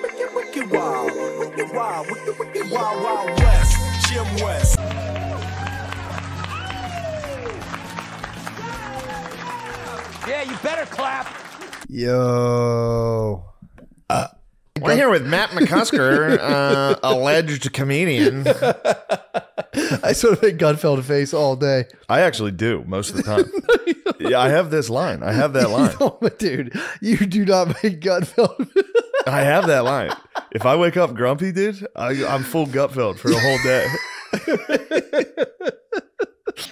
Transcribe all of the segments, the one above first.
Wicked wild, wicked wild west, Jim West. Yeah, you better clap. Yo. We're here with Matt McCusker, alleged comedian. I sort of make Gutfeld face all day. I actually do most of the time. Yeah, I have this line. I have that line. No, but dude, you do not make Gutfeld. I have that line. If I wake up grumpy, dude, I'm full Gutfeld for the whole day.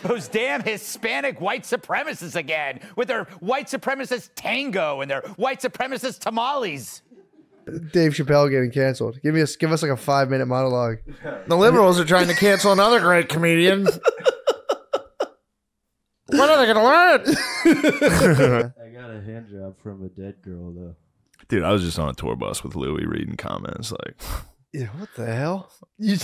Those damn Hispanic white supremacists again with their white supremacist tango and their white supremacist tamales. Dave Chappelle getting canceled. Give us like a 5-minute monologue. The liberals are trying to cancel another great comedian. When are they going to learn? I got a hand job from a dead girl, though. Dude, I was just on a tour bus with Louis reading comments. Like, Yeah, what the hell? You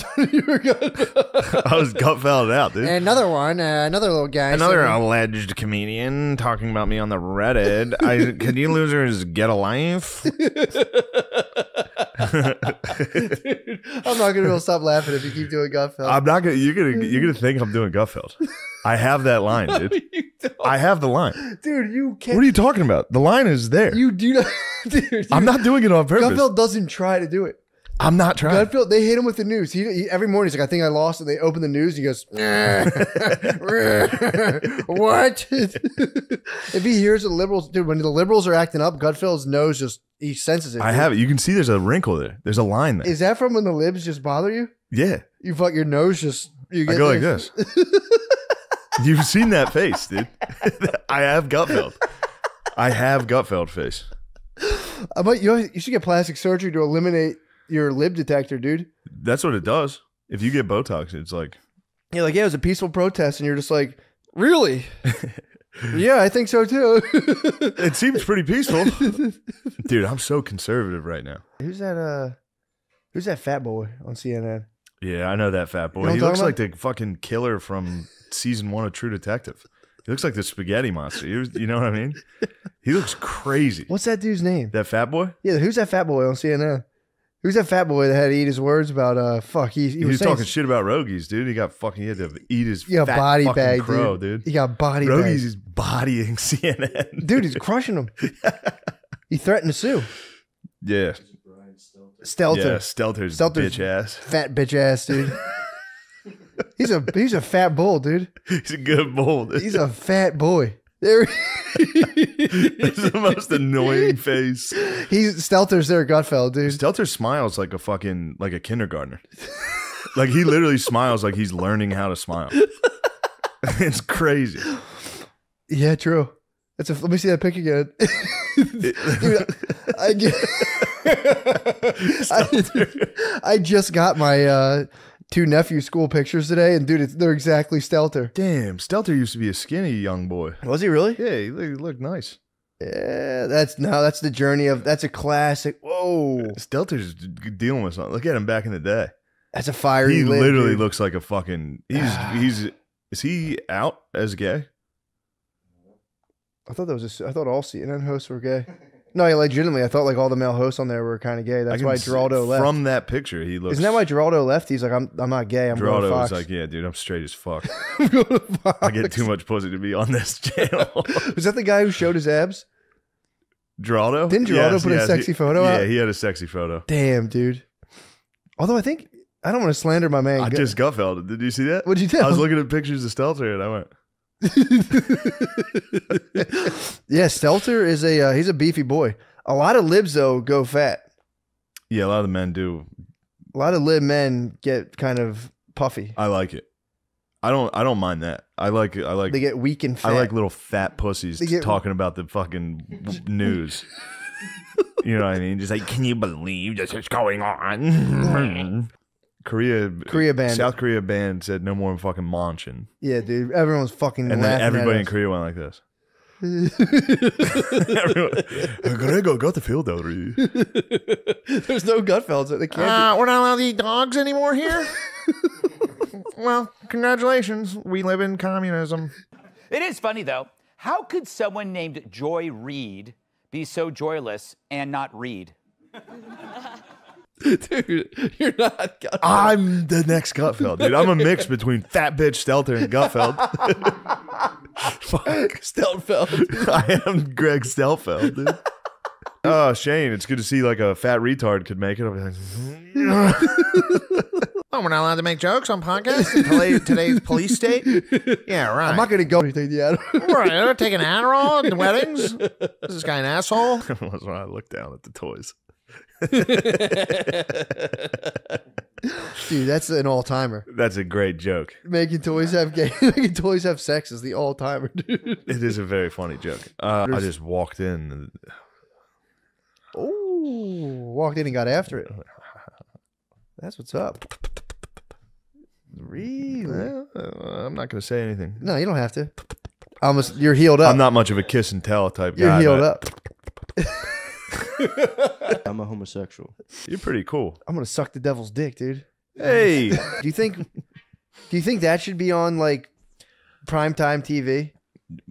were good. I was Gutfeld out, dude. Another one, another little guy. Another alleged comedian talking about me on the Reddit. Can you losers get a life? Dude, I'm not gonna be able to stop laughing if you keep doing Gutfeld. I'm not gonna. You're gonna think I'm doing Gutfeld. I have that line, dude. I have the line, dude. You can't. What are you talking about? The line is there. You do not, dude. I'm not doing it on purpose. Gutfeld doesn't try to do it. I'm not trying. Gutfeld, they hit him with the news. He every morning he's like, I think I lost it. They open the news. He goes, what? If he hears the liberals, dude, when the liberals are acting up, Gutfeld's nose just, he senses it. I have it. You can see there's a wrinkle there. There's a line there. Is that from when the libs just bother you? Yeah. You fuck your nose just, you get I go like this. You've seen that face, dude. I have Gutfeld. I have Gutfeld face. You should get plastic surgery to eliminate your lib detector, dude. That's what it does. If you get Botox, it's like... You're like, yeah, it was a peaceful protest. And you're just like, really? Yeah, I think so too. It seems pretty peaceful. Dude, I'm so conservative right now. Who's that fat boy on CNN? Yeah, I know that fat boy. You know He what I'm looks talking like the fucking killer from season 1 of True Detective. He looks like the spaghetti monster. You know what I mean? He looks crazy. What's that dude's name? That fat boy? Yeah, who's that fat boy on CNN? Who's that fat boy that had to eat his words about fuck? He was talking shit about Rogies, dude. He had to eat his fat body fucking bag, crow, dude. He got body Rogies bag. is bodying CNN. Dude, he's crushing him. He threatened to sue. Yeah. Stelter. Yeah, Stelter's bitch ass. Fat bitch ass, dude. He's a fat bull, dude. He's a good bull, dude. He's a fat boy. There. It's the most annoying face. Stelter's there, Gutfeld, dude. Stelter smiles like a kindergartner. Like he literally smiles like he's learning how to smile. It's crazy. Yeah, true. Let me see that pic again. Dude, I just got my 2 nephew school pictures today, and dude, they're exactly Stelter. Damn, Stelter used to be a skinny young boy. Was he really? Yeah, he looked nice. Yeah, that's the journey of, that's a classic. Whoa. Stelter's dealing with something. Look at him back in the day. That's a fiery He lid, literally dude. looks like a fucking, is he out as gay? I thought all CNN hosts were gay. No, legitimately, I thought like all the male hosts on there were kind of gay. That's why Geraldo left. From that picture, he looks. Isn't that why Geraldo left? He's like, I'm not gay. I'm going to Geraldo Fox. was like, yeah, dude, I'm straight as fuck. I'm going to Fox. I get too much pussy to be on this channel. Was that the guy who showed his abs? Geraldo? Didn't Geraldo put a sexy photo out? Yeah, he had a sexy photo. Damn, dude. Although I don't want to slander my man. I just Gutfeld. Did you see that? What'd you tell? I was looking at pictures of Stelter and I went. Yeah, Stelter is he's a beefy boy. A lot of libs though go fat. Yeah, a lot of the men do. A lot of lib men get kind of puffy. I like it. I don't mind that. I like They get weak and fat. I like little fat pussies talking about the fucking news. You know what I mean? Just like, can you believe this is going on? Korea band. South Korea band said no more fucking Monchin. Yeah, dude. Everyone was fucking and then laughing everybody at in us. Korea went like this. Everyone, go Gutfeld already. There's no Gutfelds. They can't. We're not allowed to eat dogs anymore here. Well, congratulations. We live in communism. It is funny, though. How could someone named Joy Reid be so joyless and not read? Dude, you're not. I'm the next Gutfeld, dude. I'm a mix between Fat Bitch Stelter and Gutfeld. Fuck. Stelfeld. I am Greg Stelfeld, dude. Oh, Shane, it's good to see like a fat retard could make it. I'll be like, oh, we're not allowed to make jokes on podcasts in today's police state? Yeah, right. I'm not going to go take the Adderall. Right, taking Adderall at weddings? Is this guy an asshole? That's when I look down at the toys. Dude, that's an all-timer. That's a great joke. Making toys have sex is the all-timer, dude. It is a very funny joke. I just walked in. And... Oh, walked in and got after it. That's what's up. Really? I'm not going to say anything. No, you don't have to. You're healed up. I'm not much of a kiss and tell type guy. You're healed up. I'm a homosexual. You're pretty cool. I'm gonna suck the devil's dick, dude. Hey, do you think that should be on like primetime TV?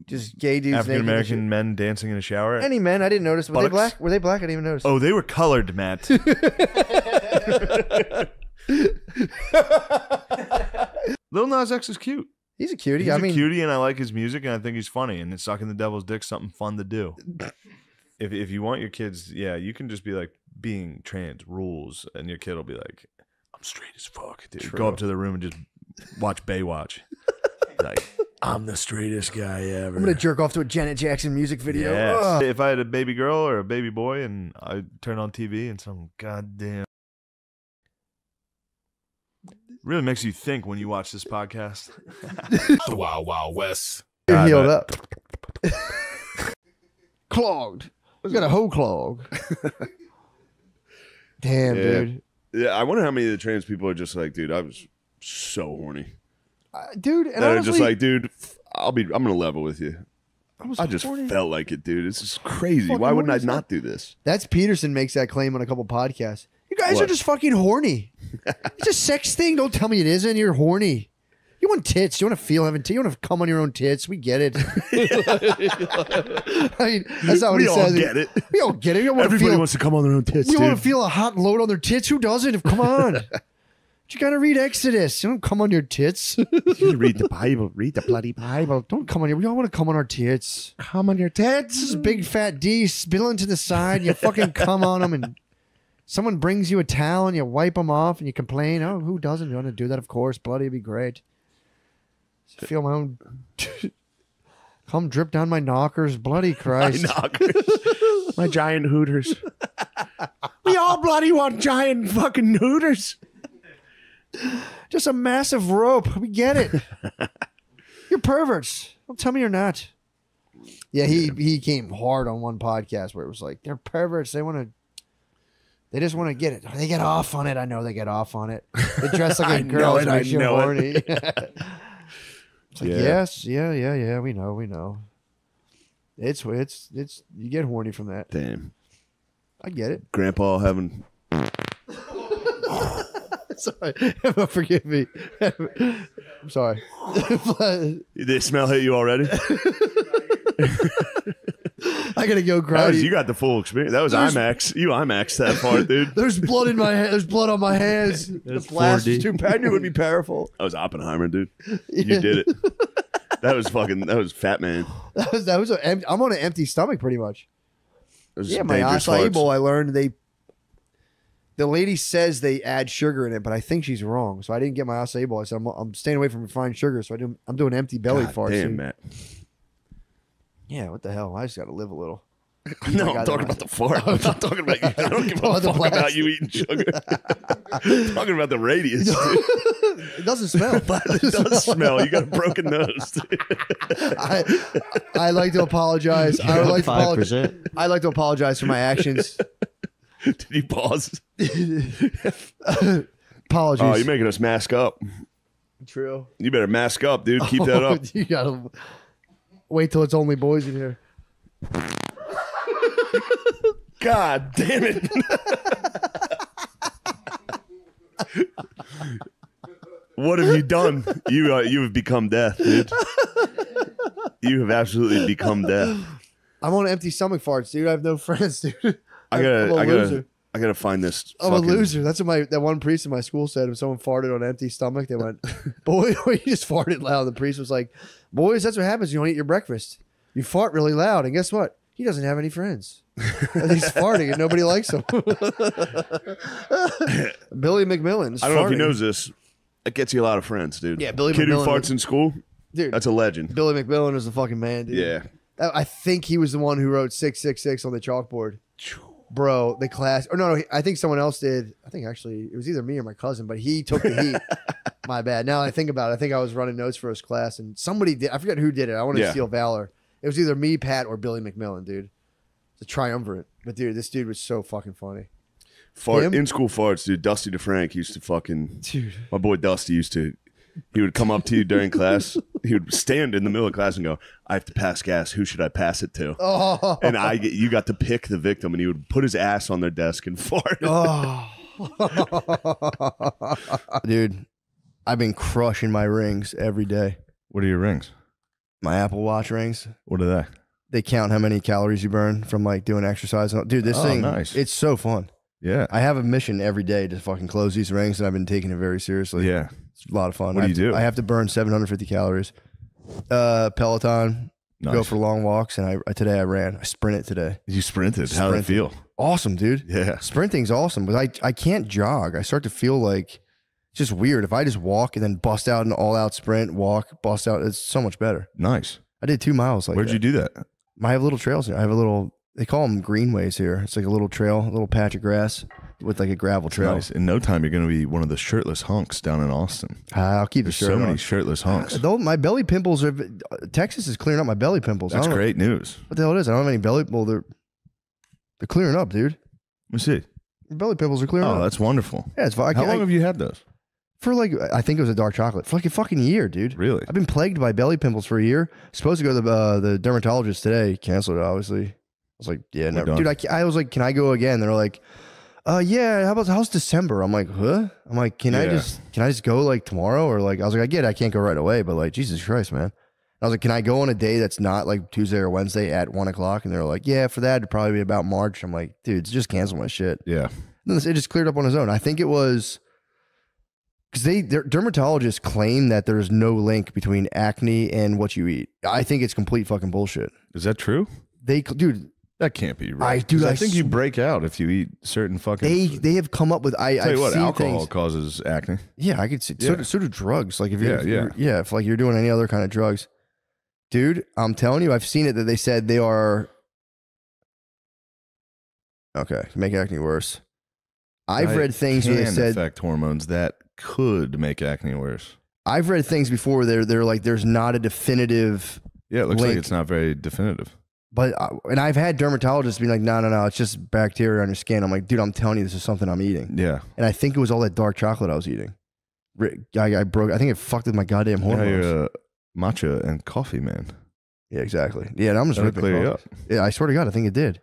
Just gay dudes, African American men dancing in a shower. Any men? I didn't notice. Were they black? Were they black? I didn't even notice. Oh, they were colored, Matt. Lil Nas X is cute. He's a cutie. He's a cutie, and I like his music, and I think he's funny. And sucking the devil's dick something fun to do. If you want your kids, yeah, you can just be like, being trans rules, and your kid will be like, I'm straight as fuck, dude. True. Go up to the room and just watch Baywatch. Like, I'm the straightest guy ever. I'm gonna jerk off to a Janet Jackson music video. Yes. If I had a baby girl or a baby boy, and I turn on TV and some goddamn really makes you think when you watch this podcast. The Wild Wild West. You're healed up. Clogged. We got a hoe clog. Damn, dude. Yeah, I wonder how many of the trans people are just like, dude, I was so horny. Dude, and honestly, just like, dude, I'm gonna level with you. I just felt like it, dude. It's just crazy. Why wouldn't I not do this? That's Peterson makes that claim on a couple podcasts. You guys are just fucking horny. It's a sex thing. Don't tell me it isn't. You're horny. You want tits. You want to feel having tits. You want to come on your own tits. We get it. I mean, that's not what he says. We all get it. We all get it. Everybody wants to come on their own tits, You want to feel a hot load on their tits? Who doesn't? Come on. You got to read Exodus. You don't come on your tits. You read the Bible. Read the bloody Bible. Don't come on your... We all want to come on our tits. Come on your tits. This is a big fat D spilling to the side. You fucking come on them and... Someone brings you a towel and you wipe them off and you complain. Oh, who doesn't want to do that? Of course. Bloody would be great. Feel my own come drip down my knockers. Bloody Christ. My knockers. My giant hooters. We all bloody want giant fucking hooters. Just a massive rope. We get it. You're perverts. Don't tell me you're not. Yeah, he came hard on one podcast where it was like, they're perverts. They just want to get it. They get off on it. I know they get off on it. They dress like a girl. It makes you horny. It's like, yes, yeah. We know. It's you get horny from that. Damn. I get it. Grandpa having. Sorry, forgive me. I'm sorry. Did the smell hit you already? I gotta go cry. You got the full experience. That was IMAX. You IMAX that part, dude. There's blood in my hand. There's blood on my hands. The blast was too bad. I knew it would be powerful. That was Oppenheimer, dude. You did it. That was Fat Man. That was I'm on an empty stomach pretty much. Yeah, my acai bowl. I learned the lady says they add sugar in it, but I think she's wrong. So I didn't get my acai bowl. I said I'm staying away from refined sugar. So I'm doing empty belly farts. Damn, Matt. Yeah, what the hell? I just got to live a little. No, I'm talking about the fart. I'm not talking about you. I don't give a fuck about you eating sugar. I'm talking about the radius. Dude. It doesn't smell. But it does smell. You got a broken nose. I like to apologize. I would like to apologize. I like to apologize for my actions. Did you pause? Apologies. Oh, you're making us mask up. True. You better mask up, dude. Keep that up. You gotta wait till it's only boys in here. God damn it. What have you done? You have become death, dude. You have absolutely become death. I'm on empty stomach farts, dude. I have no friends, dude. I I gotta find this. I'm a loser. That's what that one priest in my school said. If someone farted on an empty stomach, they went, "Boy, you just farted loud." The priest was like, "Boys, that's what happens. You don't eat your breakfast. You fart really loud, and guess what? He doesn't have any friends. He's farting, and nobody likes him." Billy McMillan. I don't know if he knows this. It gets you a lot of friends, dude. Yeah, Billy Kid McMillan. who farts in school, dude. That's a legend. Billy McMillan is the fucking man, dude. Yeah. I think he was the one who wrote 666 on the chalkboard. Bro, the class. Or no, I think someone else did. I think actually it was either me or my cousin, but he took the heat. My bad. Now I think about it. I think I was running notes for his class, and somebody did. I forget who did it. I want to steal valor. It was either me, Pat, or Billy McMillan, dude. It's a triumvirate. But dude, this dude was so fucking funny. In school farts, dude. Dusty DeFrank used to fucking. Dude. My boy Dusty used to. He would come up to you during class. He would stand in the middle of class and go, "I have to pass gas. Who should I pass it to?" Oh. And you got to pick the victim, and he would put his ass on their desk and fart. Oh. Dude, I've been crushing my rings every day. What are your rings? My Apple Watch rings. What are they? They count how many calories you burn from like doing exercise. Dude, this thing, nice. It's so fun. Yeah. I have a mission every day to fucking close these rings, and I've been taking it very seriously. Yeah. It's a lot of fun. What do you do? I have to burn 750 calories. Peloton, go for long walks, and today I ran. I sprinted today. You sprinted? How did it feel? Awesome, dude. Yeah. Sprinting's awesome, but I can't jog. I start to feel like it's just weird. If I just walk and then bust out an all-out sprint, walk, bust out, it's so much better. Nice. I did 2 miles like Where'd you do that? I have little trails here. I have a little, they call them greenways here. It's like a little trail, a little patch of grass with like a gravel trail. Nice. In no time, you're going to be one of the shirtless hunks down in Austin. I'll keep the shirt on. So many shirtless hunks. Though my belly pimples are, Texas is clearing up my belly pimples. That's great news. What the hell it is? I don't have any belly, well, they're clearing up, dude. Let me see. Your belly pimples are clearing up. Oh, that's wonderful. Yeah, it's fine. How long have you had those? For like, I think it was a dark chocolate. For like a fucking year, dude. Really? I've been plagued by belly pimples for a year. Supposed to go to the dermatologist today. Canceled it, obviously. I was like, yeah, never. Dude, I was like, can I go again? They're like, yeah, how's December? I'm like, huh? I'm like, can I just go like tomorrow? Or like, I was like, I get it. I can't go right away, but like, Jesus Christ, man. I was like, can I go on a day that's not like Tuesday or Wednesday at 1 o'clock? And they're like, yeah, for that, it'd probably be about March. I'm like, dude, just cancel my shit. Yeah. And then it just cleared up on its own. I think it was because their dermatologists claim that there's no link between acne and what you eat. I think it's complete fucking bullshit. Is that true? Dude, that can't be right. I think you break out if you eat certain fucking. They have come up with. Tell you what, alcohol causes acne. Yeah, I could see. Yeah. So do drugs. Like if you're, yeah, if like you're doing any other kind of drugs, dude. I'm telling you, I've seen it that they said they are. Okay, make acne worse. I've read things where they said affect hormones that could make acne worse. I've read things before they're like there's not a definitive. Yeah, it looks like it's not very definitive. But and I've had dermatologists be like, no, it's just bacteria on your skin. I'm like, dude, I'm telling you, this is something I'm eating. Yeah, and I think it was all that dark chocolate I was eating. I broke. I think it fucked with my goddamn hormones. Yeah, you're a matcha and coffee man. Yeah, exactly. Yeah, and I'm just ripping clear you up. Yeah, I swear to God, I think it did.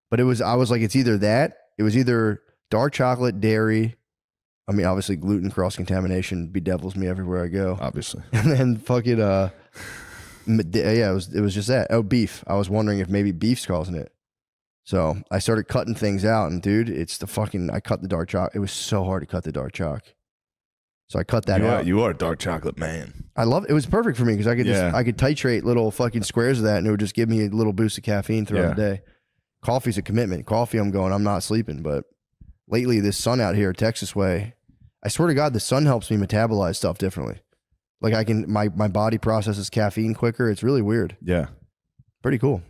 But I was like, it's either that. It was either dark chocolate, dairy. I mean, obviously, gluten cross contamination bedevils me everywhere I go. Obviously, and then fucking yeah, it was just that. Oh, beef. I was wondering if maybe beef's causing it. So I started cutting things out, and dude, I cut the dark chocolate. It was so hard to cut the dark chocolate. So I cut that out. You are a dark chocolate man. I love it. It was perfect for me because I could I could titrate little fucking squares of that, and it would just give me a little boost of caffeine throughout the day. Coffee's a commitment. Coffee, I'm not sleeping. But lately, this sun out here, Texas way, I swear to God, the sun helps me metabolize stuff differently. Like my body processes caffeine quicker. It's really weird. Yeah. Pretty cool.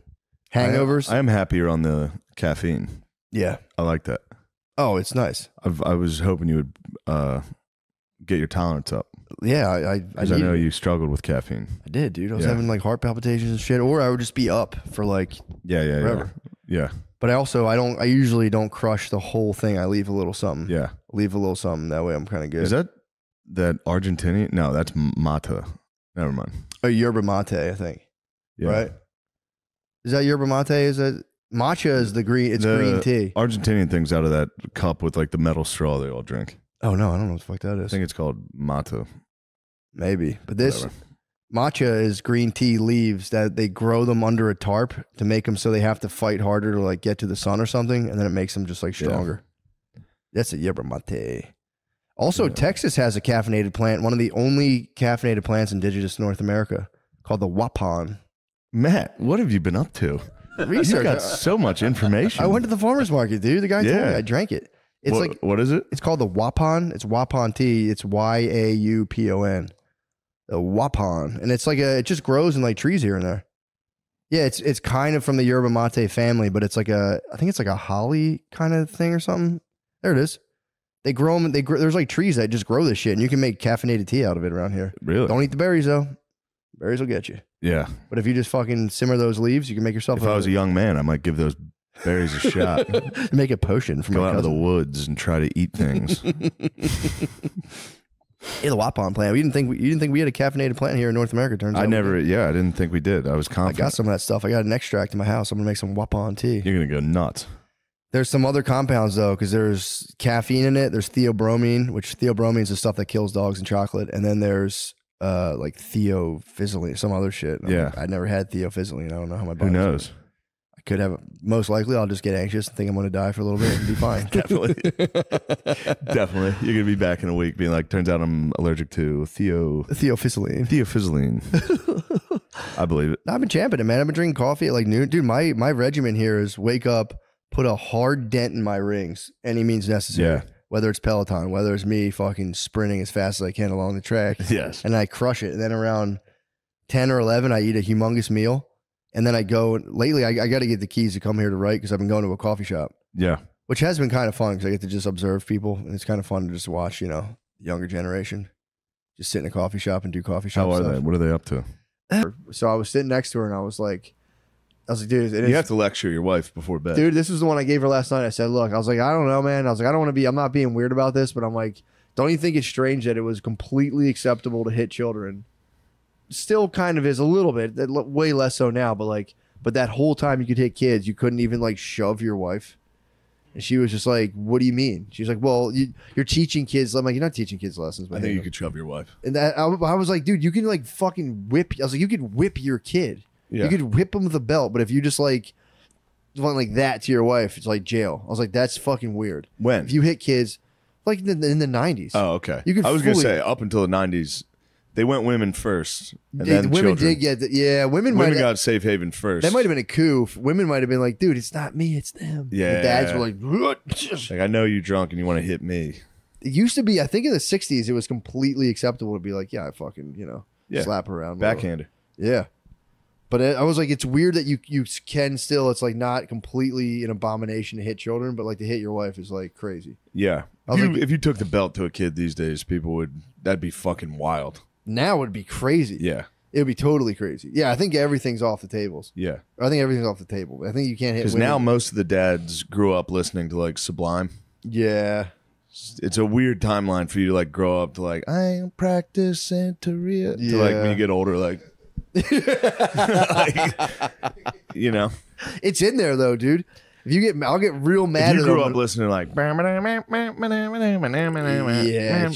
Hangovers. I am happier on the caffeine. Yeah. I like that. Oh, it's nice. I was hoping you would get your tolerance up. Yeah, I know you struggled with caffeine. I did, dude. I was having like heart palpitations and shit, or I would just be up for like forever. Yeah. But I usually don't crush the whole thing. I leave a little something. Yeah. Leave a little something. That way I'm kind of good. Is that Argentinian? No, that's mata. Never mind. Oh, yerba mate, I think. Yeah. Right? Is that yerba mate? Is that matcha is the green green tea. Argentinian thing's out of that cup with like the metal straw they all drink. Oh no, I don't know what the fuck that is. I think it's called mata. Maybe. But this matcha is green tea leaves that they grow them under a tarp to make them so they have to fight harder to like get to the sun or something, and then it makes them just like stronger. That's a yerba mate. Also, Texas has a caffeinated plant, one of the only caffeinated plants indigenous to North America, called the wapan. Matt, what have you been up to? Research. You got so much information. I went to the farmer's market, dude. The guy told me. I drank it. It's what is it? It's called the wapan. It's wapan tea. It's YAUPON. The wapan, and it's like it just grows in like trees here and there. Yeah, it's kind of from the yerba mate family, but it's like I think it's like a holly kind of thing or something. There it is. They grow them. There's like trees that just grow this shit, and you can make caffeinated tea out of it around here. Really? Don't eat the berries though. Berries will get you. Yeah. But if you just fucking simmer those leaves, you can make yourself. If I was a young man, I might give those berries a shot. Make a potion from go out of the woods and try to eat things. Yeah, the wapan plant. You didn't think we had a caffeinated plant here in North America. Turns out I didn't think we did. I was confident. I got some of that stuff. I got an extract in my house. I'm gonna make some wapan tea. You're gonna go nuts. There's some other compounds though, because there's caffeine in it. There's theobromine, which theobromine is the stuff that kills dogs in chocolate, and then there's like theophylline, some other shit. I never had theophylline. I don't know how my body. Who knows? I could have. Most likely, I'll just get anxious and think I'm going to die for a little bit and be fine. Definitely. Definitely. You're gonna be back in a week, being like, turns out I'm allergic to theophylline. Theophylline. I believe it. I've been champing it, man. I've been drinking coffee at like noon, dude. My regimen here is wake up, put a hard dent in my rings, any means necessary. Yeah. Whether it's Peloton, whether it's me fucking sprinting as fast as I can along the track. Yes. And I crush it. And then around 10 or 11, I eat a humongous meal. And then I go, lately, I got to get the keys to come here to write because I've been going to a coffee shop. Yeah. Which has been kind of fun because I get to just observe people. And it's kind of fun to just watch, the younger generation. Just sit in a coffee shop and do coffee shop How are stuff. they? What are they up to? So I was sitting next to her and I was like, dude, you have to lecture your wife before bed. Dude, this was the one I gave her last night. I said, look, I was like, I don't know, man. I was like, I'm not being weird about this, but I'm like, don't you think it's strange that it was completely acceptable to hit children? Still kind of is a little bit, way less so now, but that whole time you could hit kids, you couldn't even like shove your wife. And she was just like, what do you mean? She's like, well, you're teaching kids. I'm like, you're not teaching kids lessons. I think you could shove your wife. And I was like, dude, you can like fucking whip. I was like, you could whip your kid. Yeah. You could whip them with a belt, but if you just like went like that to your wife, it's like jail. I was like, that's fucking weird. When? If you hit kids, like in the 90s. Oh, okay. I was going to say, up until the 90s, they went women first. And then women children. did get women got safe haven first. That might have been a coup. Women might have been like, dude, it's not me, it's them. Yeah. The dads were like, like, I know you're drunk and you want to hit me. It used to be, I think in the 60s, it was completely acceptable to be like, yeah, I fucking, slap her around. Backhander. Yeah. But I was like, it's weird that you can still, it's like not completely an abomination to hit children, but like to hit your wife is like crazy. Yeah. If you took the belt to a kid these days, that'd be fucking wild. Now it would be crazy. Yeah. It would be totally crazy. Yeah, I think everything's off the tables. Yeah. I think everything's off the table. I think you can't hit because now most of the dads grew up listening to like Sublime. Yeah. It's a weird timeline for you to like grow up to like, I practice Santeria. Yeah. To like when you get older, like, It's in there though, dude. If I'll get real mad. If you grew up listening to like, yeah.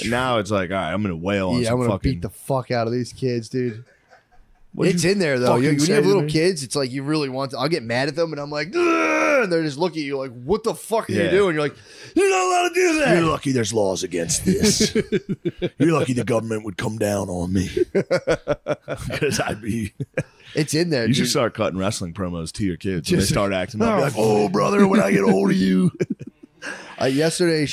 Now it's like, all right, I'm gonna wail on. I'm gonna beat the fuck out of these kids, dude. It's in there though. When you have little kids, it's like you really want to. I'll get mad at them, and I'm like, and they're just looking at you like, "What the fuck are you doing?" You're like, "You're not allowed to do that." You're lucky there's laws against this. You're lucky the government would come down on me because I'd be. It's in there. You should start cutting wrestling promos to your kids. They start acting like, "Oh, brother, when I get hold of you." Yesterday,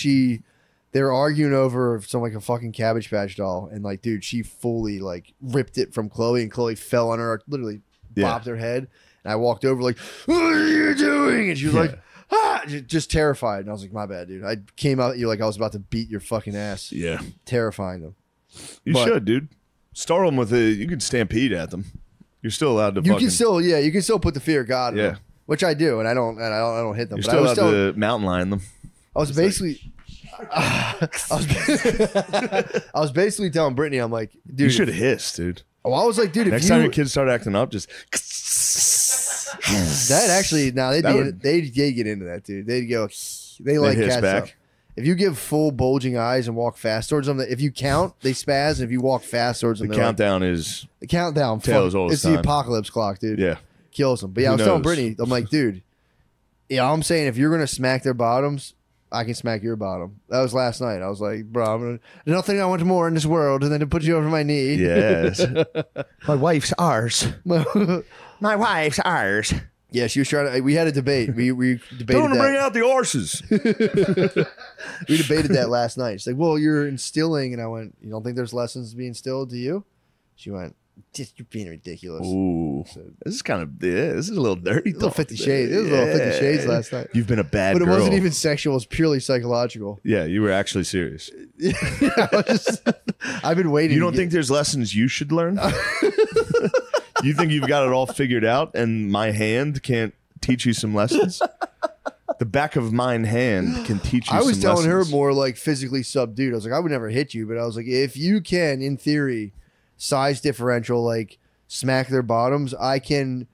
they were arguing over a fucking Cabbage Patch doll, and like, dude, she fully like ripped it from Chloe, and Chloe fell on her, literally bopped her head. And I walked over like, "What are you doing?" And she was like, "Ah," just terrified. And I was like, "My bad, dude. I came out at you like I was about to beat your fucking ass." Yeah, terrifying them. You should, dude. Start them with you can stampede at them. You're still allowed to. You can still put the fear of God in them, which I do, and I don't hit them. You're still allowed to mountain lion them. I was basically. I was basically telling Brittany, I'm like, dude, you should hiss, dude. Oh, I was like, dude, next time your kids start acting up, just that actually. Now they get into that, dude. They go, they like cats back. Up. If you give full bulging eyes and walk fast towards them, if you count, they spaz. And if you walk fast towards them, the countdown is the countdown. Tails all it's the the apocalypse clock, dude. Yeah, kills them. But yeah, I was telling Brittany, I'm like, dude, yeah, I'm saying if you're gonna smack their bottoms, I can smack your bottom. That was last night. I was like, bro, there's nothing I want more in this world than to put you over my knee. Yes. My wife's ours. My wife's ours. Yeah, she was trying to. We had a debate. We debated Don't that. bring out the arses. We debated that last night. She's like, well, you're instilling. And I went, you don't think there's lessons to be instilled, do you? She went, just you're being ridiculous. Ooh. So, This is kind of, this is a little dirty. a little 50 Shades. It was a little 50 Shades last night. You've been a bad But it girl. wasn't even sexual. It was purely psychological. Yeah, you were actually serious. I've been waiting. You don't think there's lessons you should learn? You think you've got it all figured out and my hand can't teach you some lessons? The back of mine hand can teach you some lessons. I was telling her more like physically subdued. I was like, I would never hit you, but I was like, if you can, in theory, size differential, like smack their bottoms, I can,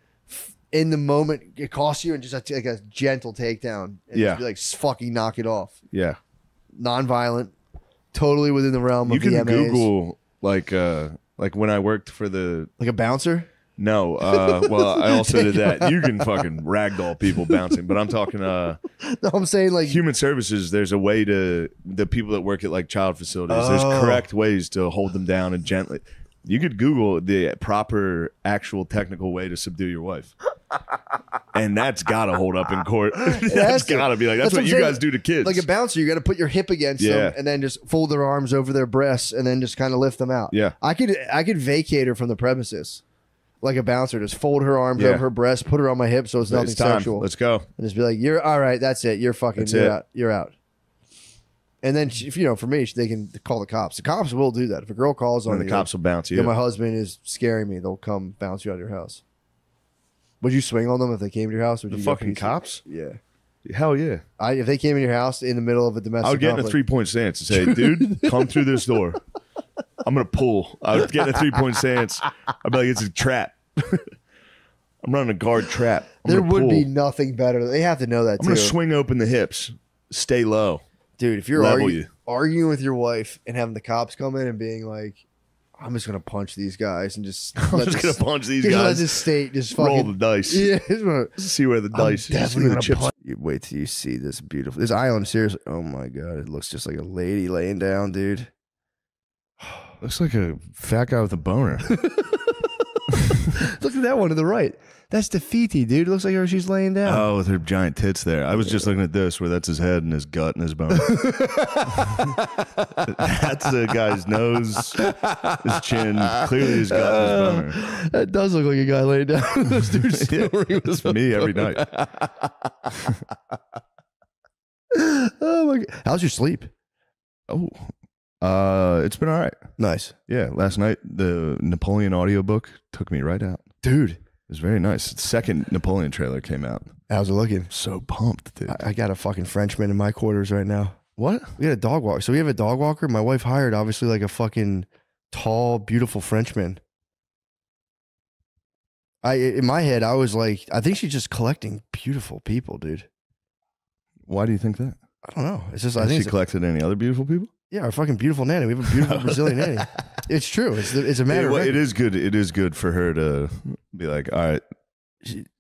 in the moment, it costs you and just like a gentle takedown. And just be like, fucking knock it off. Yeah. Non-violent, totally within the realm of the You can MAs. Google, like when I worked for the... Like a bouncer? No, well, I also did that. You can fucking ragdoll people bouncing, but I'm talking No, I'm saying like human services. There's a way to the people that work at like child facilities. There's correct ways to hold them down and gently. You could Google the proper, actual, technical way to subdue your wife, and that's got to hold up in court. That's got to be like that's what you guys do to kids. Like a bouncer, you got to put your hip against them and then just fold their arms over their breasts and then just kind of lift them out. Yeah, I could vacate her from the premises. Like a bouncer, just fold her arms over her breast, put her on my hip so it's nothing sexual. Let's go. And just be like, you're all right, that's it. You're fucking, you're out. You're out. And then, if you know, for me, they can call the cops. The cops will do that. If a girl calls on the cops will bounce you. My husband is scaring me. They'll come bounce you out of your house. Would you swing on them if they came to your house? Would you fucking cops? Yeah. Hell yeah. If they came in your house in the middle of a domestic I would get in a conflict, 3-point stance and say, dude, come through this door. I'm going to pull. I would get in a 3-point stance. I'd be like, it's a trap. I'm running a guard trap. There would be nothing better. They have to know that, I'm going to swing open the hips. Stay low. Dude, if you're arguing with your wife and having the cops come in and being like, I'm just going to punch these guys and just I'm just going to punch these guys. Let this state just fucking roll the dice. Yeah. Let's see where the dice definitely the chips. You wait till you see this beautiful. This island, seriously. Oh my God. It looks just like a lady laying down, dude. Looks like a fat guy with a boner. Look at that one to the right. That's Defeaty, dude. It looks like she's laying down. Oh, with her giant tits there. I was just looking at this where that's his head and his gut and his bone. That's the guy's nose, his chin, clearly his gut and his boner. That does look like a guy laying down. This dude's snoring. It's me every night. Oh my God. How's your sleep? Oh, it's been all right. Nice. Yeah, last night the Napoleon audiobook took me right out. Dude. It was very nice. The second Napoleon trailer came out. How's it looking? So pumped, dude. I got a fucking Frenchman in my quarters right now. What? We got a dog walker. So we have a dog walker. My wife hired, obviously, like a fucking tall, beautiful Frenchman. In my head, I was like, I think she's just collecting beautiful people, dude. Why do you think that? I don't know. It's just, Has she collected any other beautiful people? Yeah, our fucking beautiful nanny. We have a beautiful Brazilian nanny. It's true. It's a matter of it is good. It is good for her to be like, all right,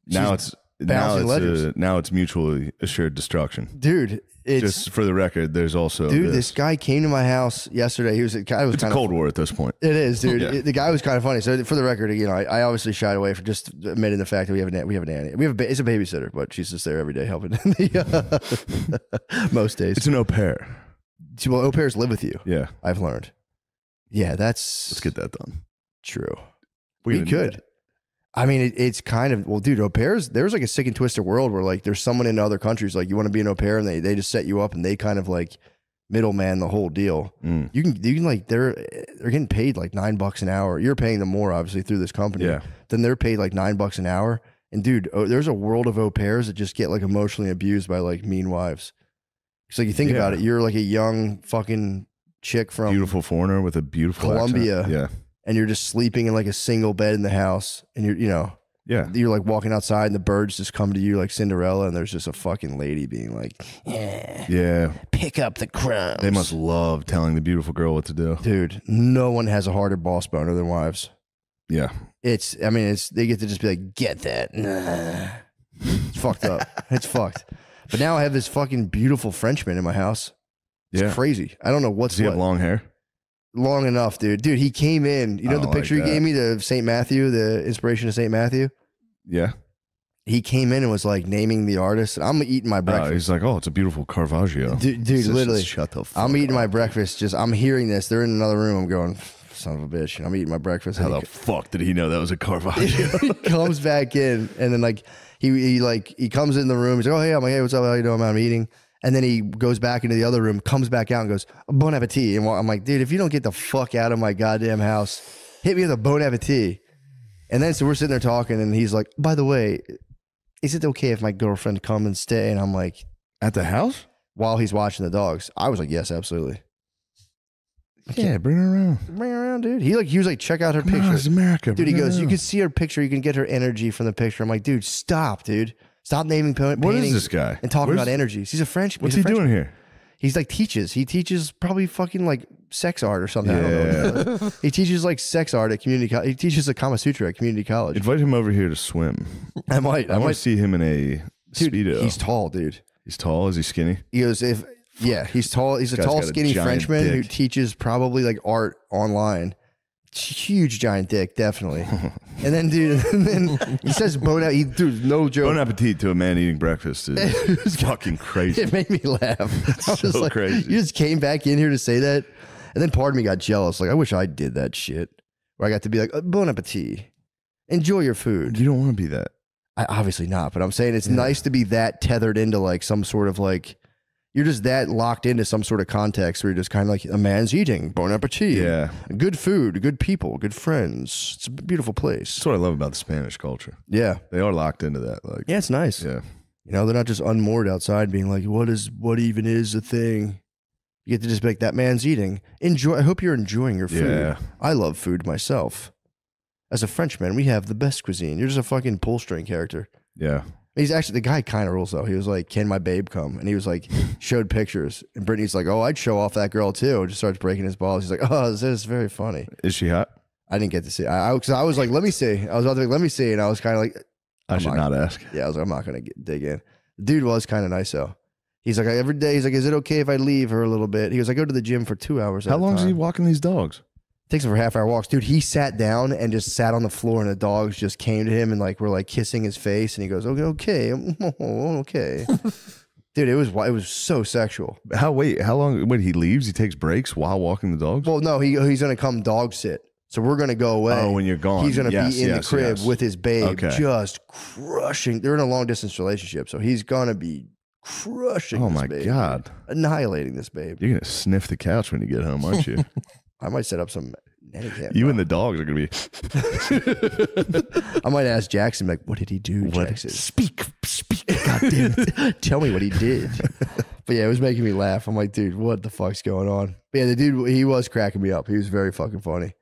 now it's mutually assured destruction, dude. It's just for the record. There's also this guy came to my house yesterday. It's a Cold War at this point. It is, dude. Yeah. The guy was kind of funny. So for the record, you know, I obviously shied away from just admitting the fact that we have a nanny. It's a babysitter, but she's just there every day helping. Most days, it's an au pair. Well, au pairs live with you. Yeah, I've learned. Yeah, let's get that done. True. We could. I mean, it's kind of, well, dude, au pairs, there's like a sick and twisted world where like there's someone in other countries, like you want to be an au pair and they just set you up and they kind of like middleman the whole deal. You can like, they're getting paid like $9 an hour. You're paying them more obviously through this company. Yeah. Then they're paid like $9 an hour. And dude, there's a world of au pairs that just get like emotionally abused by like mean wives. So you think about it, you're like a young fucking chick from beautiful foreigner with a beautiful Colombia. Accent. Yeah. And you're just sleeping in like a single bed in the house and you're like walking outside and the birds just come to you like Cinderella and there's just a fucking lady being like, yeah, pick up the crumbs. They must love telling the beautiful girl what to do. Dude, no one has a harder boss boner than wives. Yeah. They get to just be like, get that. Nah. It's fucked up. It's fucked. But now I have this fucking beautiful Frenchman in my house. It's crazy. I don't know what's Does he have long hair? Long enough, dude. Dude, he came in. You know the picture he gave me, the St. Matthew, the inspiration of St. Matthew? Yeah. He came in and was like naming the artist. I'm eating my breakfast. He's like, oh, it's a beautiful Caravaggio. Dude, literally. Shut the fuck I'm eating up. my breakfast. I'm hearing this. They're in another room. I'm going, son of a bitch. And I'm eating my breakfast. How the fuck did he know that was a Caravaggio? He comes back in and then like he comes in the room. He's like, oh, hey. I'm like, hey, what's up? How you doing? I'm eating. And then he goes back into the other room, comes back out and goes, bon appetit. And I'm like, dude, if you don't get the fuck out of my goddamn house, hit me with a bon appetit. And then so we're sitting there talking and he's like, by the way, is it okay if my girlfriend come and stay? And I'm like, at the house? While he's watching the dogs. I was like, yes, absolutely. Yeah, bring her around. Bring her around, dude. He was like, check out her picture. On, it's America. Dude, he goes, you can see her picture. You can get her energy from the picture. I'm like, dude, stop, dude. Stop naming paintings. What is this guy? And talking about energies. He's a French. What's he doing here? He's like teaches. He teaches probably fucking like sex art or something. I don't know. He teaches like sex art at community college. He teaches the Kama Sutra at community college. Invite him over here to swim. I might. I want to see him in a Speedo. He's tall, dude. He's tall? Is he skinny? He goes, he's tall. He's a tall, skinny Frenchman who teaches probably like art online. Huge giant dick, definitely. And then, dude, he says bon appetit. Dude, no joke. Bon appetit to a man eating breakfast is fucking crazy. It made me laugh. I was so like, crazy. You just came back in here to say that? And then part of me got jealous. Like, I wish I did that shit. Where I got to be like, bon appetit. Enjoy your food. You don't want to be that. Obviously not, but I'm saying it's nice to be that tethered into like some sort of like, you're just that locked into some sort of context where you're just kind of like, a man's eating, bon appetit. Yeah. Good food, good people, good friends. It's a beautiful place. That's what I love about the Spanish culture. Yeah. They are locked into that. Like, yeah, it's nice. Yeah. You know, they're not just unmoored outside being like, what even is a thing? You get to just be like, that man's eating. Enjoy. I hope you're enjoying your food. Yeah. I love food myself. As a Frenchman, we have the best cuisine. You're just a fucking pull string character. Yeah. He's actually, the guy kind of rules though. He was like, can my babe come? And he was like, showed pictures. And Brittany's like, oh, I'd show off that girl too. Just starts breaking his balls. He's like, oh, this is very funny. Is she hot? I didn't get to see. I was like, let me see. I was about to be like, let me see. And I was kind of like, I should not ask. Yeah, I was like, I'm not going to dig in. The dude was kind of nice though. He's like, every day, he's like, is it okay if I leave her a little bit? He goes, I go to the gym for 2 hours. How long is he walking these dogs? Takes him for half-hour walks. Dude, he sat down and just sat on the floor and the dogs just came to him and like were like kissing his face and he goes, okay. Dude, it was so sexual. How long, when he leaves, he takes breaks while walking the dogs? Well, no, he's going to come dog sit. So we're going to go away. Oh, when you're gone. He's going to be in the crib with his babe, Okay. just crushing. They're in a long-distance relationship, so he's going to be crushing Oh this my babe. God. Annihilating this babe. You're going to sniff the couch when you get home, aren't you? I might set up some nanny cam. You and the dogs are going to be. I might ask Jackson, like, what did he do, Jackson? Speak, goddamn it. Tell me what he did. But yeah, it was making me laugh. I'm like, dude, what the fuck's going on? But yeah, the dude, he was cracking me up. He was very fucking funny.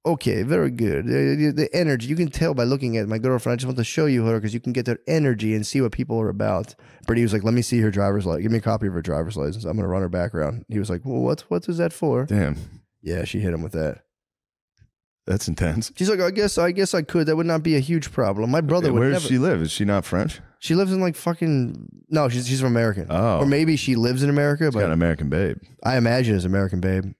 Okay, very good. The energy, you can tell by looking at my girlfriend. I just want to show you her because you can get that energy and see what people are about. Brady was like, let me see her driver's license. Give me a copy of her driver's license. I'm going to run her background. He was like, well, what is that for? Damn. Yeah, she hit him with that. That's intense. She's like, I guess I could. That would not be a huge problem. My brother would Where never. does she live? Is she not French? She lives in like fucking. No, she's from American. Oh. Or maybe she lives in America. She's but got an American babe. I imagine it's American babe.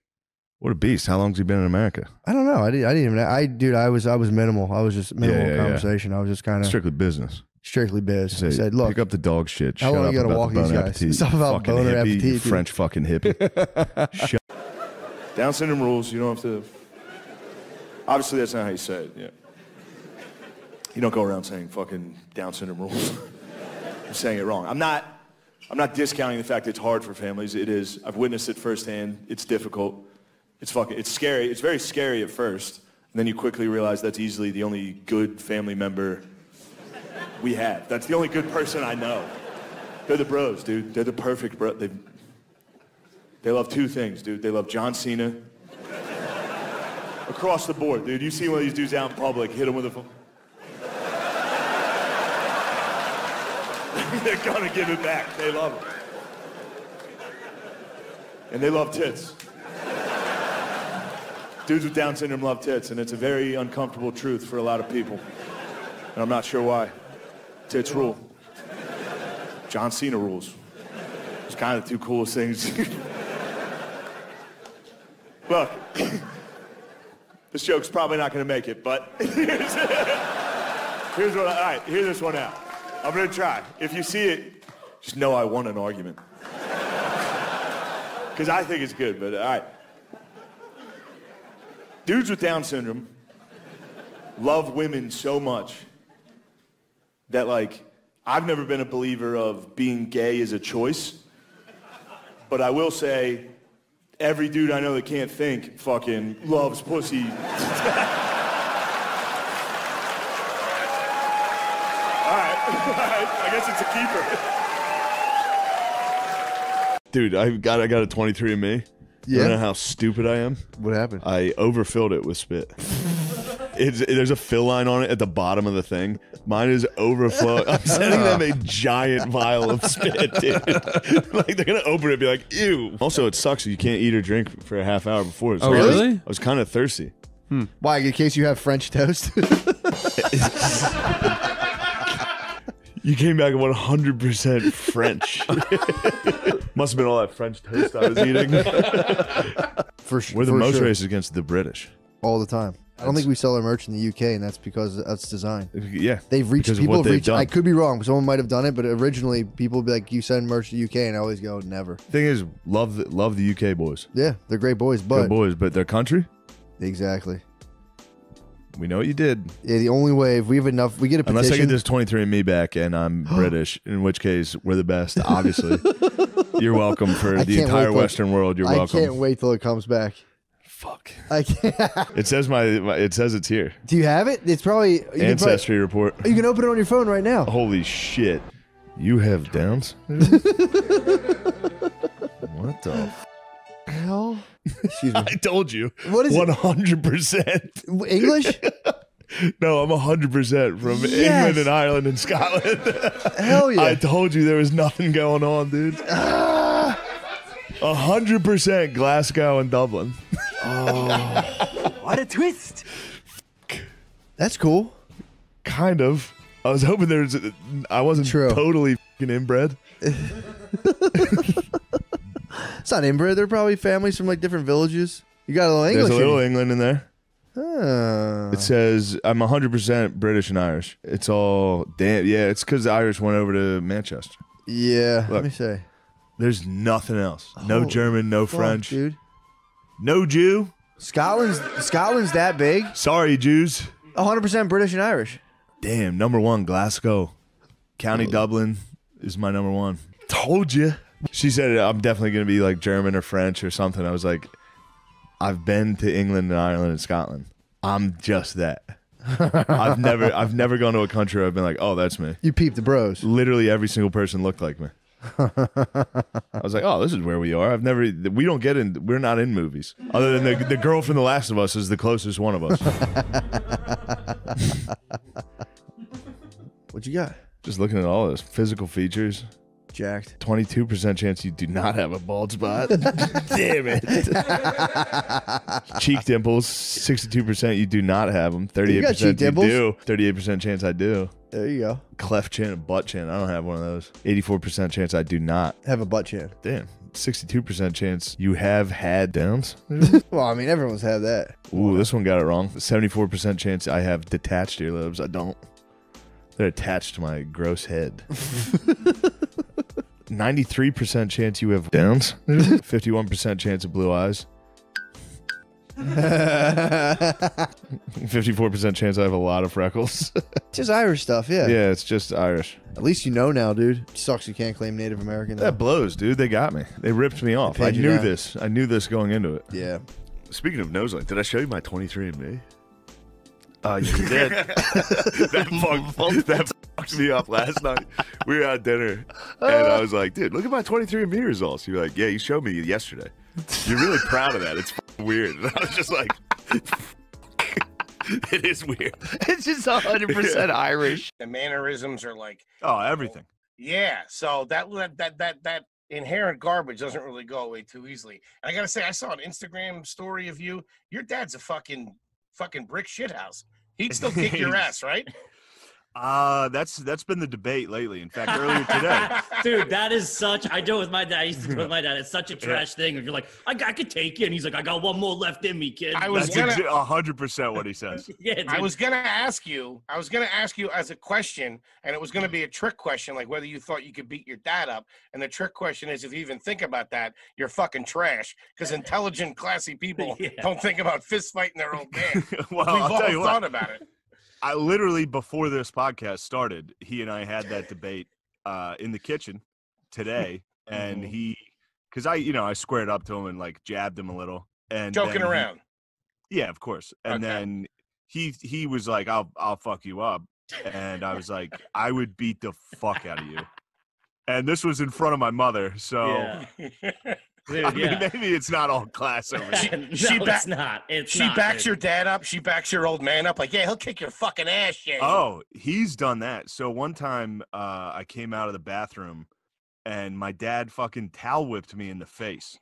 What a beast. How long's he been in America? I don't know. I didn't even. Dude, I was minimal. I was just minimal conversation. I was just kind of strictly business. Strictly biz. I said, look, pick up the dog shit. How long are you gonna walk these guys? It's all about boner appetit. French fucking hippie. Down syndrome rules. You don't have to. Obviously, that's not how you say it. Yeah. You don't go around saying fucking Down syndrome rules. I'm saying it wrong. I'm not discounting the fact that it's hard for families. It is. I've witnessed it firsthand. It's difficult. It's scary. It's very scary at first. And then you quickly realize that's easily the only good family member we have. That's the only good person I know. They're the bros, dude. They're the perfect bro. They love two things, dude. They love John Cena. Across the board, dude. You see one of these dudes out in public, hit him with a phone. They're gonna give it back. They love it. And they love tits. Dudes with Down syndrome love tits, and it's a very uncomfortable truth for a lot of people. And I'm not sure why. Tits rule. John Cena rules. It's kind of the two coolest things. Look, this joke's probably not going to make it, but here's what all right, hear this one out. I'm going to try. If you see it, just know I won an argument. Because I think it's good, but all right. Dudes with Down syndrome love women so much that, like, I've never been a believer of being gay as a choice, but I will say every dude I know that can't think fucking loves pussy. All right, I guess it's a keeper. Dude, I got a 23andMe. Yeah. You know how stupid I am? What happened? I overfilled it with spit. There's a fill line on it at the bottom of the thing. Mine is overflowing. I'm sending them a giant vial of spit, dude. Like, they're going to open it and be like, ew. Also, it sucks you can't eat or drink for a half hour before. So really? I was kind of thirsty. Why, in case you have French toast? You came back at 100% French. Must have been all that French toast I was eating. We're the most racist against the British. All the time. I don't think we sell our merch in the UK, and that's because that's design. Yeah. They've reached, because people of what have they've reached, done. I could be wrong, someone might have done it, but originally people would be like, you send merch to the UK, and I always go, never. Thing is, love the UK boys. Yeah, they're great boys, but... Good boys, but their country? Exactly. We know what you did. Yeah, the only way, if we have enough, we get a petition. Unless I get this 23andMe back and I'm British, in which case we're the best, obviously. You're welcome for the entire Western world. You're welcome. I can't wait till it comes back. Fuck. I can't. It says it says it's here. Do you have it? It's probably Ancestry report. You can open it on your phone right now. Holy shit! You have Downs? What the hell? Excuse me. I told you. What is 100%. English? No, I'm 100% from England and Ireland and Scotland. Hell yeah! I told you there was nothing going on, dude. 100% Glasgow and Dublin. Oh, what a twist! That's cool. Kind of. I was hoping I wasn't totally fucking inbred. It's not inbred. They're probably families from like different villages. You got a little English. There's a little England in there. Oh. It says I'm 100% British and Irish. It's all damn. Yeah, it's because the Irish went over to Manchester. Yeah. Look, let me say. There's nothing else. No German, no French, dude. No Jew. Scotland's that big? Sorry, Jews. 100% British and Irish. Damn, number one, Glasgow. County Dublin is my number one. Told you. She said I'm definitely going to be like German or French or something. I was like, I've been to England and Ireland and Scotland. I'm just that. I've never gone to a country where I've been like, oh, that's me. You peeped the bros. Literally every single person looked like me. I was like, oh, this is where we are. We don't get in, we're not in movies. Other than the girl from The Last of Us is the closest one of us. What you got? Just looking at all this physical features. Jacked. 22% chance you do not have a bald spot. Damn it. Cheek dimples. 62% you do not have them. 38% you do. 38% chance I do. There you go. Cleft chin and butt chin. I don't have one of those. 84% chance I do not have a butt chin. Damn. 62% chance you have had Downs. Well, I mean, everyone's had that. Ooh, this one got it wrong. 74% chance I have detached earlobes. I don't. They're attached to my gross head. 93% chance you have Downs. 51% chance of blue eyes. 54% chance I have a lot of freckles. Just Irish stuff, yeah. Yeah, it's just Irish. At least you know now, dude. Sucks you can't claim Native American. Though. That blows, dude. They got me. They ripped me off. I knew this. I knew this going into it. Yeah. Speaking of nose line, did I show you my 23andMe? You did. that fucked me up last night. We were at dinner, and I was like, dude, look at my 23andMe results. You were like, yeah, you showed me yesterday. You're really proud of that. It's weird. And I was just like, it is weird. It's just 100% Irish. The mannerisms are like, oh, everything. Yeah, so that inherent garbage doesn't really go away too easily. And I gotta say, I saw an Instagram story of you. Your dad's a fucking brick shithouse. He'd still kick your ass, right? That's been the debate lately. In fact, earlier today. Dude, that is such. I do it with my dad. I used to do it with my dad. It's such a trash thing. If you're like, I could take you, and he's like, I got one more left in me, kid. That's 100% what he says. Yeah, dude. I was gonna ask you as a question, and it was gonna be a trick question, like whether you thought you could beat your dad up. And the trick question is, if you even think about that, you're fucking trash. Because intelligent, classy people don't think about fist fighting their old man. Well, We've all thought about it. I literally, before this podcast started, he and I had that debate in the kitchen today, and because I squared up to him and like jabbed him a little, and joking around. Yeah, of course. And then he was like, "I'll fuck you up," and I was like, "I would beat the fuck out of you," and this was in front of my mother, so. Dude, I mean, maybe it's not all class over here. It's not. She backs your dad up. She backs your old man up. Like, yeah, he'll kick your fucking ass, Shane. Oh, he's done that. So one time I came out of the bathroom and my dad fucking towel whipped me in the face.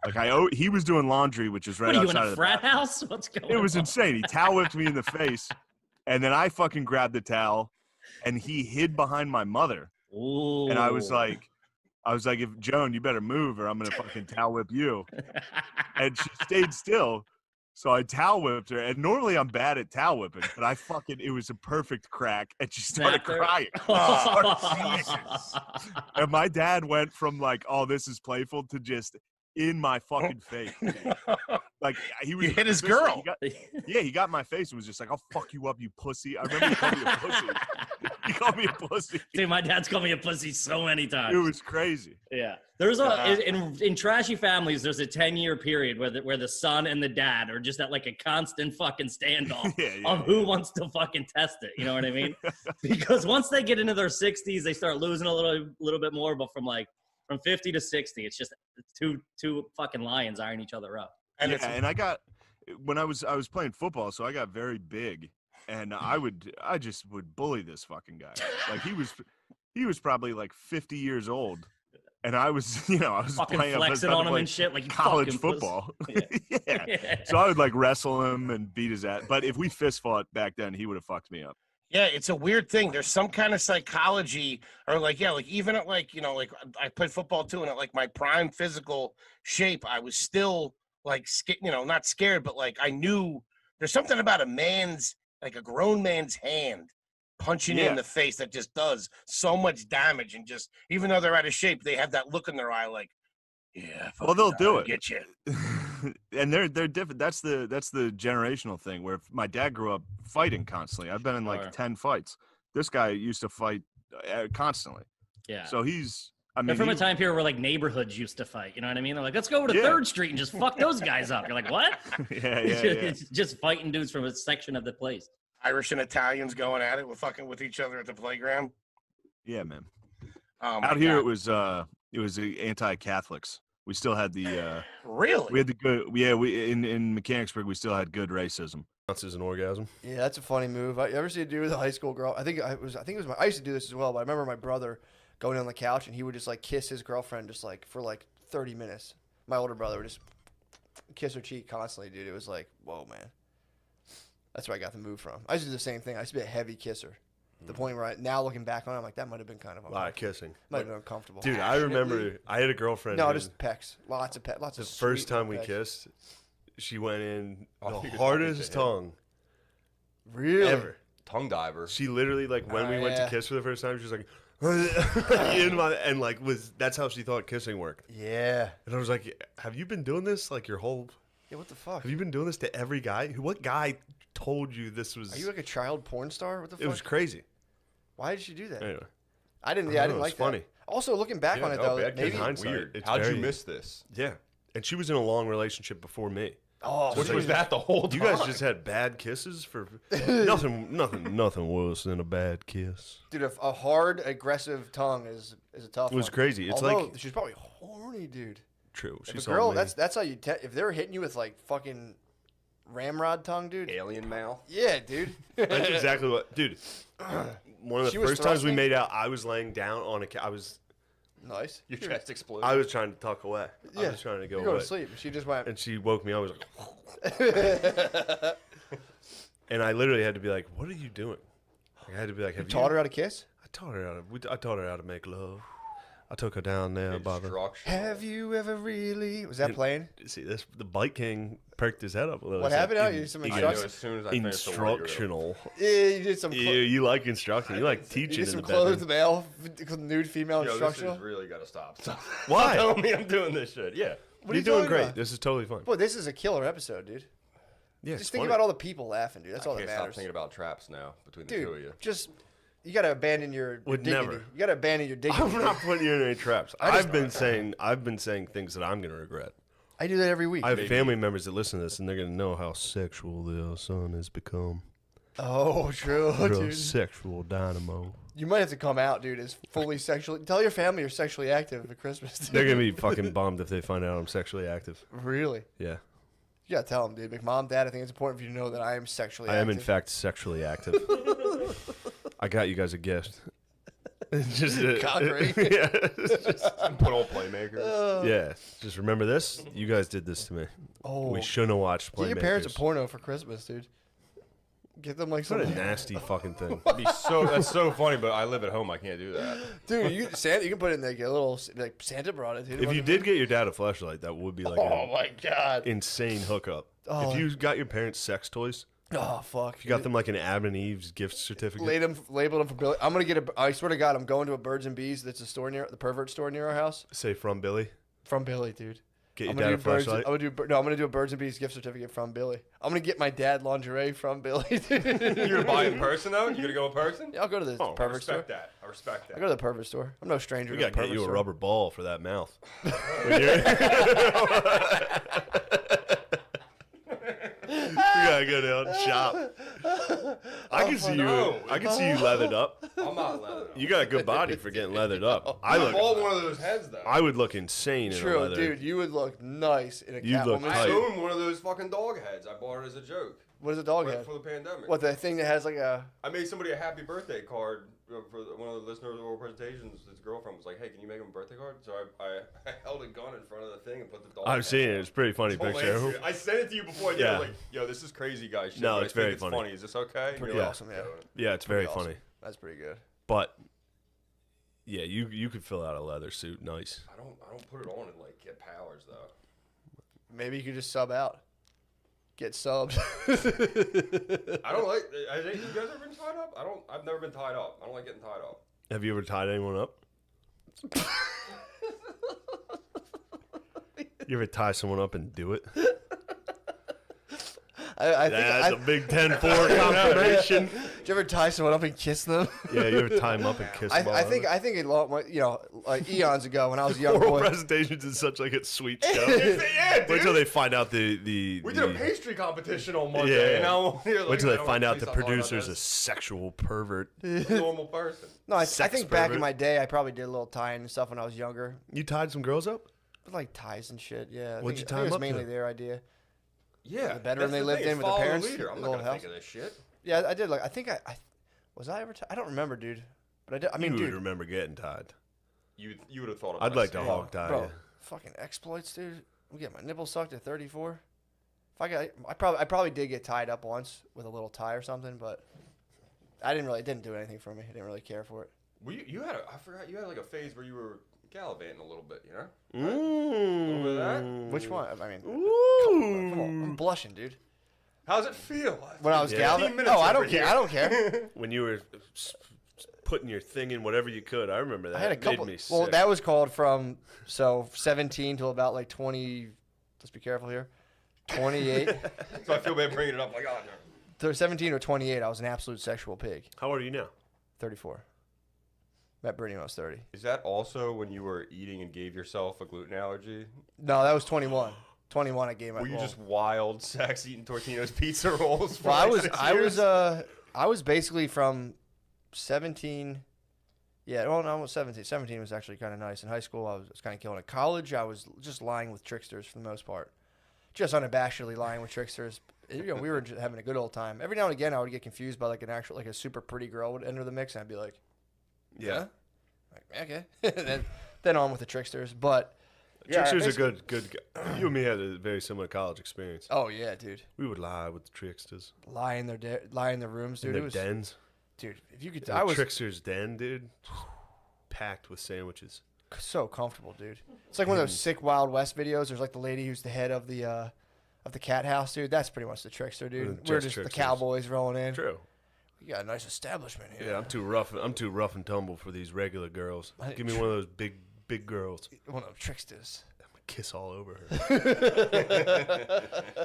Like he was doing laundry, which is right outside of the What, are you in a frat house? What's going on? It was insane. He towel whipped me in the face, and then I fucking grabbed the towel, and he hid behind my mother. Ooh. And I was like, if Joan, you better move or I'm going to fucking towel whip you. And she stayed still. So I towel whipped her. And normally I'm bad at towel whipping, but it was a perfect crack. And she started crying. And my dad went from like, oh, this is playful to just in my fucking face. Like you hit his girl. He got in my face and was just like, I'll fuck you up, you pussy. I remember he called me a pussy. He called me a pussy. Dude, my dad's called me a pussy so many times. It was crazy. Yeah. There's in trashy families, there's a 10-year period where the son and the dad are just at like a constant fucking standoff of who wants to fucking test it. You know what I mean? Because once they get into their 60s, they start losing a little bit more, but from 50 to 60, it's just two fucking lions eyeing each other up. And I got, when I was playing football, so I got very big, and I just would bully this fucking guy. Like he was probably like 50 years old, and I was fucking playing flexing on him and shit, like college football. So I would like wrestle him and beat his ass. But if we fist fought back then, he would have fucked me up. Yeah, it's a weird thing. There's some kind of psychology, or even at I played football too, and at like my prime physical shape, I was still like not scared, but like I knew there's something about a grown man's hand punching you in the face that just does so much damage, and just even though they're out of shape, they have that look in their eye like, yeah, well, they'll do it. Get you. And they're different. That's the generational thing. Where my dad grew up fighting constantly. I've been in like 10 fights. This guy used to fight constantly. Yeah. So they're from a time period where like neighborhoods used to fight. You know what I mean? They're like, let's go over to 3rd Street and just fuck those guys up. You're like, what? It's just fighting dudes from a section of the place. Irish and Italians going at it with each other at the playground. Yeah, man. Out here, it was anti-Catholics. We still had the really. We had the good. Yeah, in Mechanicsburg we still had good racism. That's an orgasm. Yeah, that's a funny move. You ever see a dude with a high school girl? I think it was I used to do this as well, but I remember my brother going on the couch and he would just like kiss his girlfriend just like for like 30 minutes. My older brother would just kiss her cheek constantly, dude. It was like, whoa, man. That's where I got the move from. I used to do the same thing. I used to be a heavy kisser. The point where now looking back on it, I'm like, that might have been kind of a lot of kissing. Might have been uncomfortable. Dude, I remember I had a girlfriend. No, just pecks. Lots of pecks. The first time we kissed, she went in the hardest tongue. Really? Ever. Tongue diver. She literally, like, when we went to kiss for the first time, she was like, that's how she thought kissing worked. Yeah. And I was like, have you been doing this like your whole... Yeah, what the fuck? Have you been doing this to every guy? What guy told you this was... Are you like a child porn star? What the fuck? It was crazy. Why did she do that? Anyway. I didn't like that. Funny. Also, looking back on it, though, maybe... Weird. How'd you miss this? Yeah. And she was in a long relationship before me. Oh, which was that the whole time? You guys just had bad kisses for nothing worse than a bad kiss. Dude, a hard, aggressive tongue is a tough one. It was crazy. It's like she's probably horny, dude. True. If a girl, that's how you. If they're hitting you with like fucking ramrod tongue, dude. Alien mouth. Yeah, dude. That's exactly what, dude. One of the first times we made out, I was laying down on I was. Nice. Your chest exploded. I was trying to tuck away. Yeah. I was trying to go to sleep. She just went. And she woke me up. I was like, and I literally had to be like, what are you doing? I had to be like, You taught her how to kiss? I taught her how to make love. I took her down there by the. Have you ever really? Was that playing? See, the Bike King perked his head up a little. What happened? You did some instructions. As soon as I instructional. Yeah, you did some. You like instruction. You like teaching. You did some clothed male, nude female instructional. This is really got to stop. Why? Tell me I'm doing this shit. Yeah. You're doing great. About? This is totally fun. Boy, this is a killer episode, dude. Yeah, just think about all the people laughing, dude. That's all that matters. Stop thinking about traps now between the two of you. You gotta abandon your dignity. Never. You gotta abandon your dignity. I'm not putting you in any traps. I've been saying things that I'm gonna regret. I do that every week. I have family members that listen to this, and they're gonna know how sexual their son has become. Oh, true, dude. Sexual dynamo. You might have to come out, dude, as fully sexually. Tell your family you're sexually active at Christmas. Dude. They're gonna be fucking bummed if they find out I'm sexually active. Really? Yeah. You gotta tell them, dude. Like, Mom, Dad, I think it's important for you to know that I am sexually active. I am, in fact, sexually active. I got you guys a gift. Just Concrete. Yeah. Put on Playmakers. Yeah. Just remember this. You guys did this to me. Oh. We shouldn't have watched Playmakers. Get your parents a porno for Christmas, dude. Get them like what a nasty fucking thing. That's so funny, but I live at home. I can't do that. Dude, you can put it in like a little like Santa brought it. Dude. If you did get your dad a flashlight, that would be like my god, insane hookup. Oh. If you got your parents sex toys. Oh fuck! If you got them like an Adam and Eve's gift certificate. Labeled them for Billy. I'm gonna get I swear to God, I'm going to a Birds and Bees. That's a store near the pervert store near our house. Say from Billy. From Billy, dude. Get your dad a flashlight. I'm gonna do a Birds and Bees gift certificate from Billy. I'm gonna get my dad lingerie from Billy. You're gonna buy it in person though? You gonna go in person? Yeah, I'll go to the pervert store. I respect that. I go to the pervert store. I'm no stranger. We gotta get you a rubber ball for that mouth. You gotta go down and shop. I can see you. I can see you leathered up. I'm not leathered up. You got a good body for getting leathered up. I bought one of those heads though. I would look insane in a leather. Dude. You would look nice in a You'd look Catwoman. I own one of those fucking dog heads. I bought it as a joke. What is a dog head? For the pandemic. What, the thing that has like a... I made somebody a happy birthday card for one of the listeners of our presentations. His girlfriend was like, hey, can you make him a birthday card? So I held a gun in front of the thing and put the dog I've seen it. It's a pretty funny picture. I sent it to you before. Yeah. Like, yo, this is crazy guy shit. No, it's very funny. Is this okay? Pretty awesome, yeah. Yeah, it's very funny. That's pretty good. But, yeah, you could fill out a leather suit. Nice. I don't put it on and like get powers though. Maybe you could just sub out. Get subbed. I don't like. You guys ever been tied up? I've never been tied up. I don't like getting tied up. Have you ever tied anyone up? You ever tie someone up and do it? I That's a Big 10-4 confirmation. Did you ever tie someone up and kiss them? Yeah, you ever tie them up and kiss them? I think a lot, like eons ago when I was a young boy. Oral presentations is such like a sweet show. Yeah, dude. Wait till they find out the We did a pastry competition on Monday. Yeah. And wait till they find out the producer's a sexual pervert. A normal person. No, I think back in my day, I probably did a little tying and stuff when I was younger. You tied some girls up? Like ties and shit, yeah. What'd you tie them up? It was mainly their idea. Yeah, the bedroom they lived in with their parents. Leader. I'm not gonna think of this shit. Yeah, I did. Like, I think I was I ever? I don't remember, dude. But I did. I mean, you dude, would remember getting tied. You would have thought of. I'd like to hog tie. Bro, fucking exploits, dude. I'm getting my nipples sucked at 34. If I probably did get tied up once with a little tie or something, but it didn't do anything for me. I didn't really care for it. Well, I forgot you had like a phase where you were gallivanting a little bit, you know? Mm. Right? A little bit of that. Which one? I mean, come on, I'm blushing, dude. How's it feel? When I was gallivanting? Oh, I don't care. I don't care. When you were putting your thing in whatever you could, I remember that. I had a couple. Made me sick. Well, that was called from 17 till about like 20. Let's be careful here. 28. So I feel bad bringing it up. Like, oh no. 17 or 28, I was an absolute sexual pig. How old are you now? 34. Met Brittany when I was 30. Is that also when you were eating and gave yourself a gluten allergy? No, that was 21. 21, I gave my. Were you just wild sex eating Tortino's pizza rolls? For well, like I was basically from 17. Yeah, well, no, I was 17. 17 was actually kind of nice. In high school, I was kind of killing it. College, I was just lying with tricksters for the most part. Just unabashedly lying with tricksters. We were just having a good old time. Every now and again, I would get confused by like a super pretty girl would enter the mix, and I'd be like, yeah. Like, okay. then on with the tricksters. But tricksters are good. You and me had a very similar college experience. Oh yeah, dude. We would lie with the tricksters. Lie in their rooms, dude. In their dens. Dude, if you could, I was Trickster's Den, dude, packed with sandwiches. So comfortable, dude. It's like one of those sick Wild West videos. There's like the lady who's the head of the cat house, dude. That's pretty much the Trickster, dude. We're just the cowboys rolling in. True. You got a nice establishment here. Yeah, I'm too rough and tumble for these regular girls. Give me one of those big girls. One of them Tricksters. I'm gonna kiss all over her.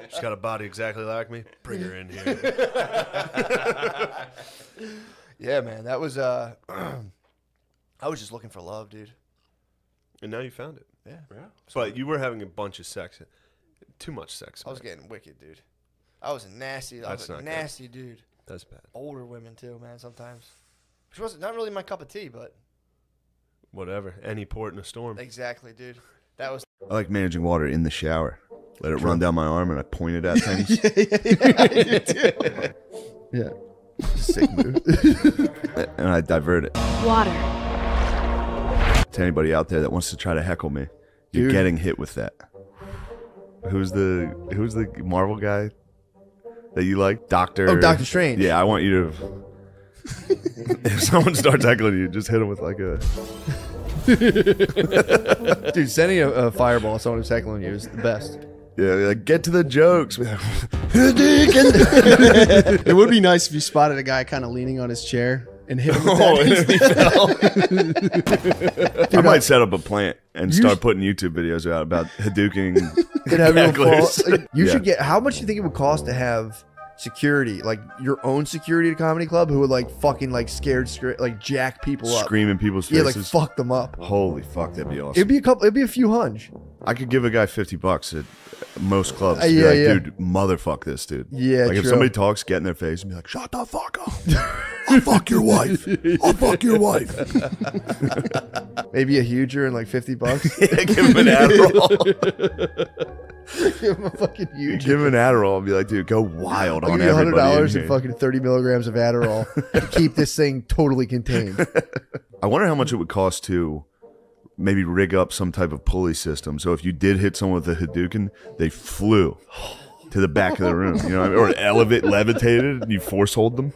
She's got a body exactly like me. Bring her in here. Yeah, man. That was I was just looking for love, dude. And now you found it. Yeah. But you were having a bunch of sex. Too much sex. I was getting wicked, dude. I was nasty. I was a nasty dude. That's bad. Older women too, man. Sometimes, which wasn't not really my cup of tea, but whatever. Any port in a storm. Exactly, dude. That was. I like managing water in the shower. Let it run down my arm and I point it at things. Yeah. Sick move. And I divert it. Water. To anybody out there that wants to try to heckle me, you're getting hit with that. Who's the Marvel guy that you like? Doctor. Oh, Doctor Strange. Yeah, I want you to. If someone starts heckling you, just hit them with like a. Dude, sending a fireball at someone who's heckling you is the best. Yeah, like, get to the jokes. It would be nice if you spotted a guy kind of leaning on his chair and hit him with that. I might set up a plant and start putting YouTube videos out about Hadoukening. You should get. How much do you think it would cost to have security, like your own security at a comedy club, who would like fucking like scared, like jack people up, screaming people's faces, like fuck them up. Holy fuck, that'd be awesome. It'd be a couple. It'd be a few hundred. I could give a guy $50 at most clubs. Yeah, like, yeah. Dude, motherfuck this, dude. Yeah, like true. if somebody talks, get in their face and be like, "Shut the fuck up! I'll fuck your wife. I'll fuck your wife." Maybe a huger and like $50. Yeah, give him an Adderall. Give him a fucking huge. Give him an Adderall and be like, dude, go wild on everybody. $100 and fucking 30 milligrams of Adderall to keep this thing totally contained. I wonder how much it would cost to maybe rig up some type of pulley system. So if you did hit someone with a Hadouken, they flew to the back of the room, you know what I mean? Or levitated and you force hold them.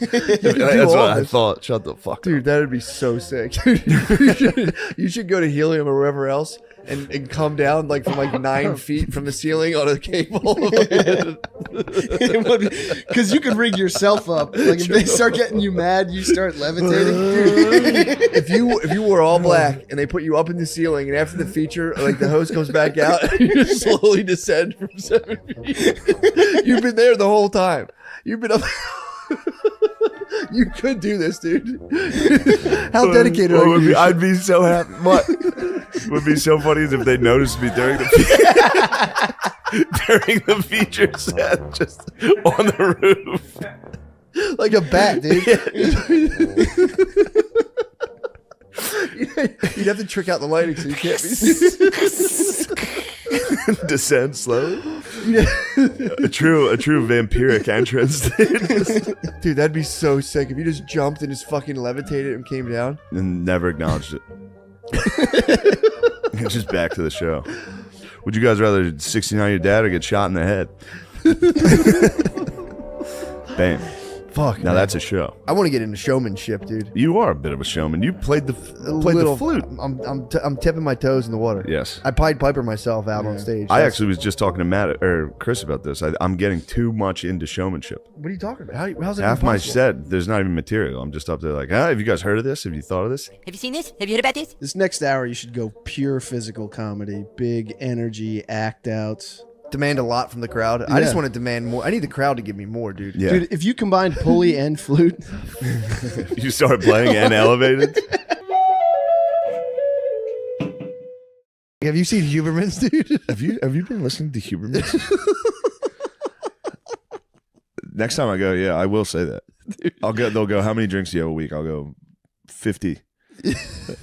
That's what I thought. Shut the fuck up. Dude, that would be so sick. You should go to Helium or wherever else and come down like from like 9 feet from the ceiling on a cable. Because you could rig yourself up. Like if they start getting you mad, you start levitating. Dude. If you wore all black and they put you up in the ceiling, and after the feature, like the hose comes back out, and you slowly descend from 7 feet. You've been there the whole time. You've been up. You could do this, dude. How dedicated are you? I'd be so happy. What would be so funny is if they noticed me during the feature set, just on the roof, like a bat, dude. You'd have to trick out the lighting so you can't be. Descend slowly. A true vampiric entrance, dude. That'd be so sick if you just jumped and just fucking levitated and came down and never acknowledged it. Just back to the show. Would you guys rather 69 your dad or get shot in the head? Bam. Fuck. Now that's a show. I want to get into showmanship, dude. You are a bit of a showman. You played the flute. I'm tipping my toes in the water. Yes. I Pied Piper myself out on stage. I actually was just talking to Matt or Chris about this. I'm getting too much into showmanship. What are you talking about? How's that half possible? my set? There's not even material. I'm just up there like, have you guys heard of this? Have you thought of this? Have you seen this? Have you heard about this? This next hour, you should go pure physical comedy, big energy, act outs. Demand a lot from the crowd. Yeah. I just want to demand more. I need the crowd to give me more, dude. Yeah. Dude, if you combine pulley and flute, you start playing and elevated. Have you seen Huberman's, dude? Have you been listening to Huberman's? Next time I go, yeah, I will say that. They'll go, how many drinks do you have a week? I'll go 50.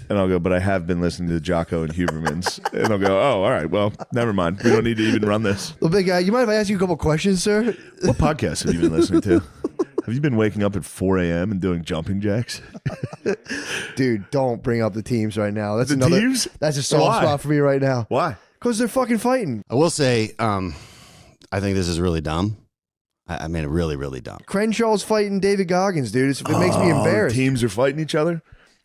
And I'll go, but I have been listening to Jocko and Huberman's. And I'll go, oh, all right, well, never mind. We don't need to even run this. Well, big guy, you mind if I ask you a couple questions, sir? What podcast have you been listening to? Have you been waking up at 4 a.m. and doing jumping jacks? Dude, don't bring up the teams right now. That's teams? That's a soft spot for me right now. Why? Because they're fucking fighting. I will say, I think this is really dumb. I mean, really, really dumb. Crenshaw's fighting David Goggins, dude. It makes me embarrassed. Teams are fighting each other.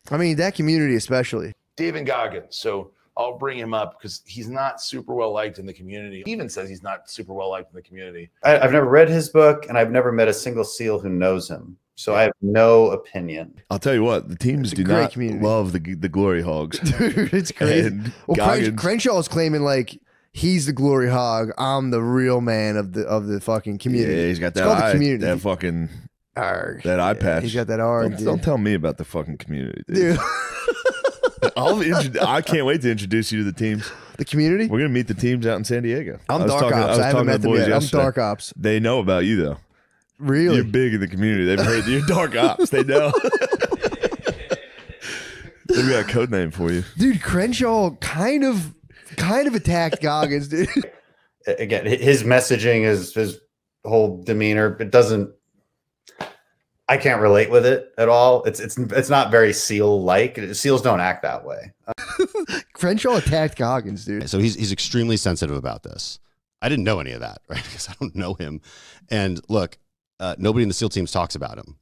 I mean, that community especially. David Goggins. So I'll bring him up because he's not super well liked in the community. He even says he's not super well liked in the community. I've never read his book, and I've never met a single SEAL who knows him. So I have no opinion. I'll tell you what, the teams do not love the glory hogs. Dude, it's crazy. Well, Crenshaw is claiming like he's the glory hog. I'm the real man of the fucking community. Yeah, he's got that eye, that fucking arg. That eye patch. He's got that arg. Don't tell me about the fucking community, dude. I can't wait to introduce you to the teams. The community? We're gonna meet the teams out in San Diego. I'm Dark Ops. I haven't met them yet. I'm Dark Ops. They know about you though. Really? You're big in the community. They've heard you're Dark Ops. They know. They've got a code name for you. Dude, Crenshaw kind of attacked Goggins, dude. Again, his messaging, his whole demeanor, it doesn't. I can't relate with it at all. It's not very SEAL-like. SEALs don't act that way. Crenshaw attacked Goggins, dude. So he's extremely sensitive about this. I didn't know any of that, right? Because I don't know him. And look, nobody in the SEAL teams talks about him.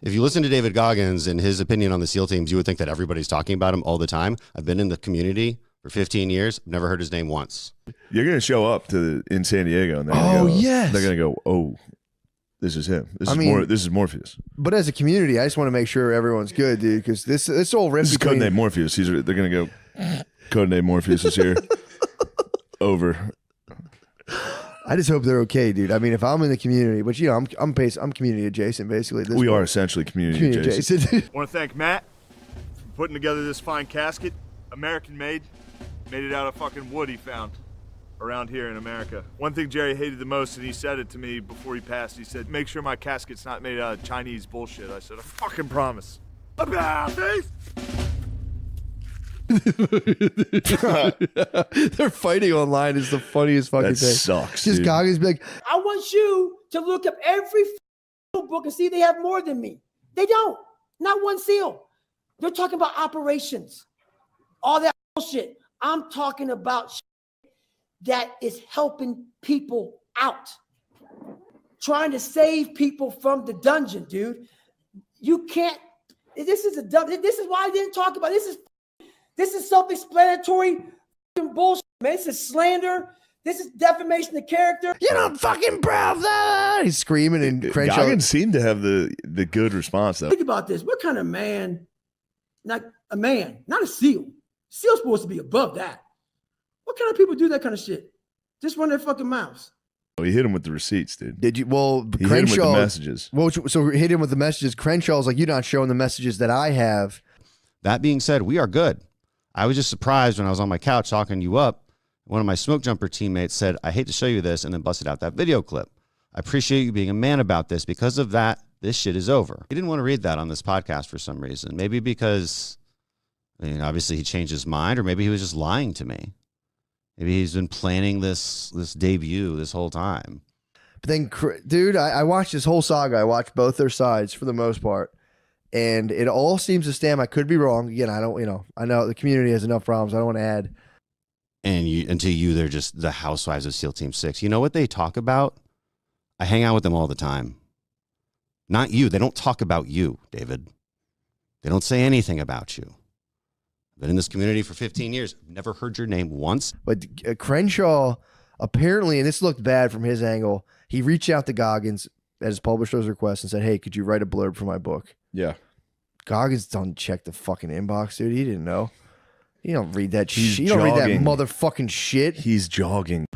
If you listen to David Goggins and his opinion on the SEAL teams, you would think that everybody's talking about him all the time. I've been in the community for 15 years. I've never heard his name once. You're going to show up in San Diego. And yes. They're going to go, oh, this is him. This is Morpheus. But as a community, I just want to make sure everyone's good, dude, because this whole rift. This is codename Morpheus. They're going to go, codename Morpheus is here. Over. I just hope they're okay, dude. I mean, if I'm in the community, but I'm community adjacent, basically. We are essentially community adjacent. I want to thank Matt for putting together this fine casket, American made it out of fucking wood he found around here in America. One thing Jerry hated the most, and he said it to me before he passed, he said, make sure my casket's not made out of Chinese bullshit. I said, I fucking promise. About face. They're fighting online is the funniest fucking thing. That sucks. Just Goggins be like, I want you to look up every book and see they have more than me. They don't. Not one SEAL. They're talking about operations. All that bullshit. I'm talking about shit that is helping people out. Trying to save people from the dungeon, dude. You can't. This is why I didn't talk about it. This is self-explanatory bullshit, man. This is slander. This is defamation of character. You don't fucking prove that. He's screaming and Crenshaw. Goggins seemed to have the good response, though. Think about this. What kind of man, not a man, not a SEAL. SEAL's supposed to be above that. What kind of people do that kind of shit? Just run their fucking mouths. Oh, he hit him with the receipts, dude. Did you? Well, he hit him with the messages. Well, so hit him with the messages. Crenshaw's like, you're not showing the messages that I have. That being said, we are good. I was just surprised when I was on my couch talking you up. One of my smoke jumper teammates said, I hate to show you this, and then busted out that video clip. I appreciate you being a man about this. Because of that, this shit is over. He didn't want to read that on this podcast for some reason. Maybe because, I mean, obviously he changed his mind, or maybe he was just lying to me. Maybe he's been planning this debut this whole time. But then, dude, I watched this whole saga. I watched both their sides for the most part. And it all seems to stand. I could be wrong. Again, I know the community has enough problems. I don't want to add. And to you, they're just the housewives of SEAL Team 6. You know what they talk about? I hang out with them all the time. Not you. They don't talk about you, David. They don't say anything about you. I've been in this community for 15 years. I've never heard your name once. But Crenshaw, apparently, and this looked bad from his angle, he reached out to Goggins at his publisher's request and said, hey, could you write a blurb for my book? Yeah. Goggins don't check the fucking inbox, dude. He didn't know. You don't read that shit. You don't read that motherfucking shit. He's jogging.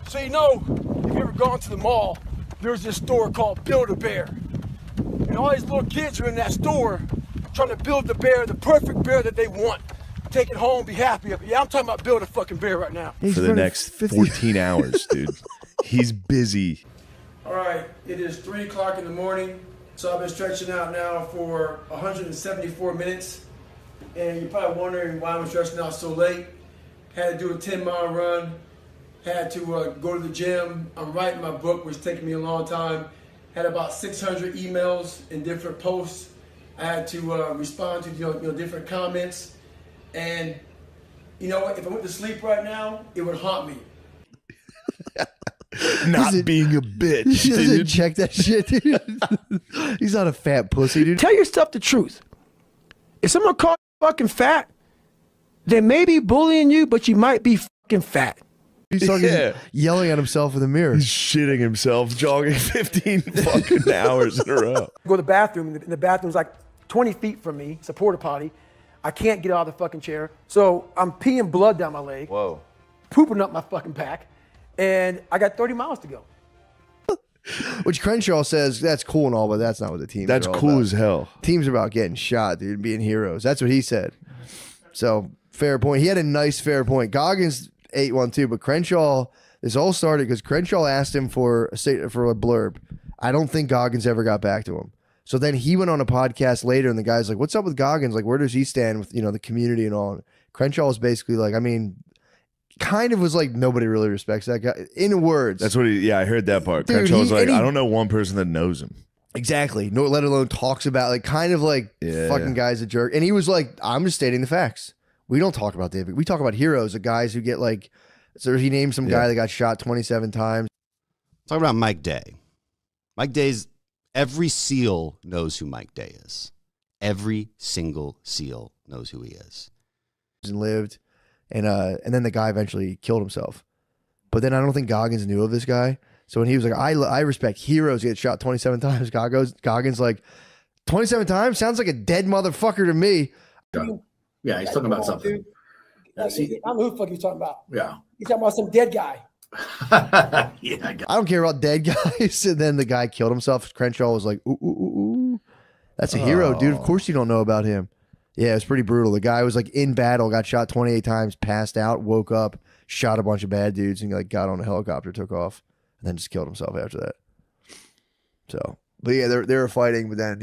So if you ever gone to the mall, there's this store called Build-A-Bear. And all these little kids are in that store trying to build the bear, the perfect bear that they want. Take it home, be happy. Yeah, I'm talking about build a fucking bear right now. For the next 14 hours, dude. He's busy. All right, it is 3 o'clock in the morning. So I've been stretching out now for 174 minutes. And you're probably wondering why I'm stretching out so late. Had to do a 10-mile run. Had to go to the gym. I'm writing my book, which is taking me a long time. Had about 600 emails and different posts. I had to respond to different comments. And you know what? If I went to sleep right now, it would haunt me. not being a bitch. He doesn't check that shit, dude. He's not a fat pussy, dude. Tell yourself the truth. If someone calls you fucking fat, they may be bullying you, but you might be fucking fat. He's talking, yelling at himself in the mirror. He's shitting himself, jogging 15 fucking hours in a row. Go to the bathroom, and the bathroom's like 20 feet from me. It's a porta potty. I can't get out of the fucking chair. So I'm peeing blood down my leg. Whoa. Pooping up my fucking pack. And I got 30 miles to go. Which Crenshaw says, that's cool and all, but that's not what the team's That's all cool about. as hell. Teams are about getting shot, dude, being heroes. That's what he said. So, fair point. He had a nice fair point. Goggins ate one too, but Crenshaw, this all started because Crenshaw asked him for a blurb. I don't think Goggins ever got back to him. So then he went on a podcast later, and the guy's like, what's up with Goggins? Like, where does he stand with, the community and all? And Crenshaw was basically like, kind of was like, nobody really respects that guy. In words. That's what I heard that part. Dude, Crenshaw was like, I don't know one person that knows him. Exactly. No, let alone talks about, like, kind of like fucking guy's a jerk. And he was like, I'm just stating the facts. We don't talk about David. We talk about heroes, the guys who get like, so he named some guy that got shot 27 times. Talk about Mike Day. Mike Day's, every SEAL knows who Mike Day is. Every single SEAL knows who he is. And lived, and then the guy eventually killed himself. But then I don't think Goggins knew of this guy. So when he was like, I respect heroes get shot 27 times, Goggins like, 27 times? Sounds like a dead motherfucker to me. Yeah, he's talking about something. I don't know who the fuck he's talking about. Yeah. He's talking about some dead guy. Yeah, I don't care about dead guys. And then the guy killed himself. Crenshaw was like, ooh, ooh, ooh, ooh. That's a hero, dude. Of course you don't know about him. Yeah, it was pretty brutal. The guy was like in battle, got shot 28 times, passed out, woke up, shot a bunch of bad dudes, and like got on a helicopter, took off, and then just killed himself after that. So, but yeah, they were fighting, but then,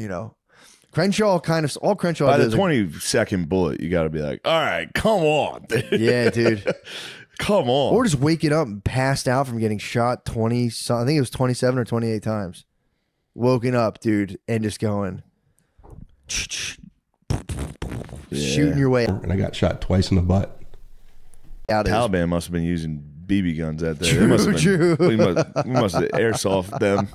Crenshaw all Crenshaw by did the 22nd bullet, you got to be like, all right, come on, dude. Yeah, dude. Come on. Or just waking up and passed out from getting shot 20, I think it was 27 or 28 times. Woken up, dude, and just going, shooting your way. And I got shot twice in the butt. Taliban must have been using BB guns out there. True, we must have airsoft them.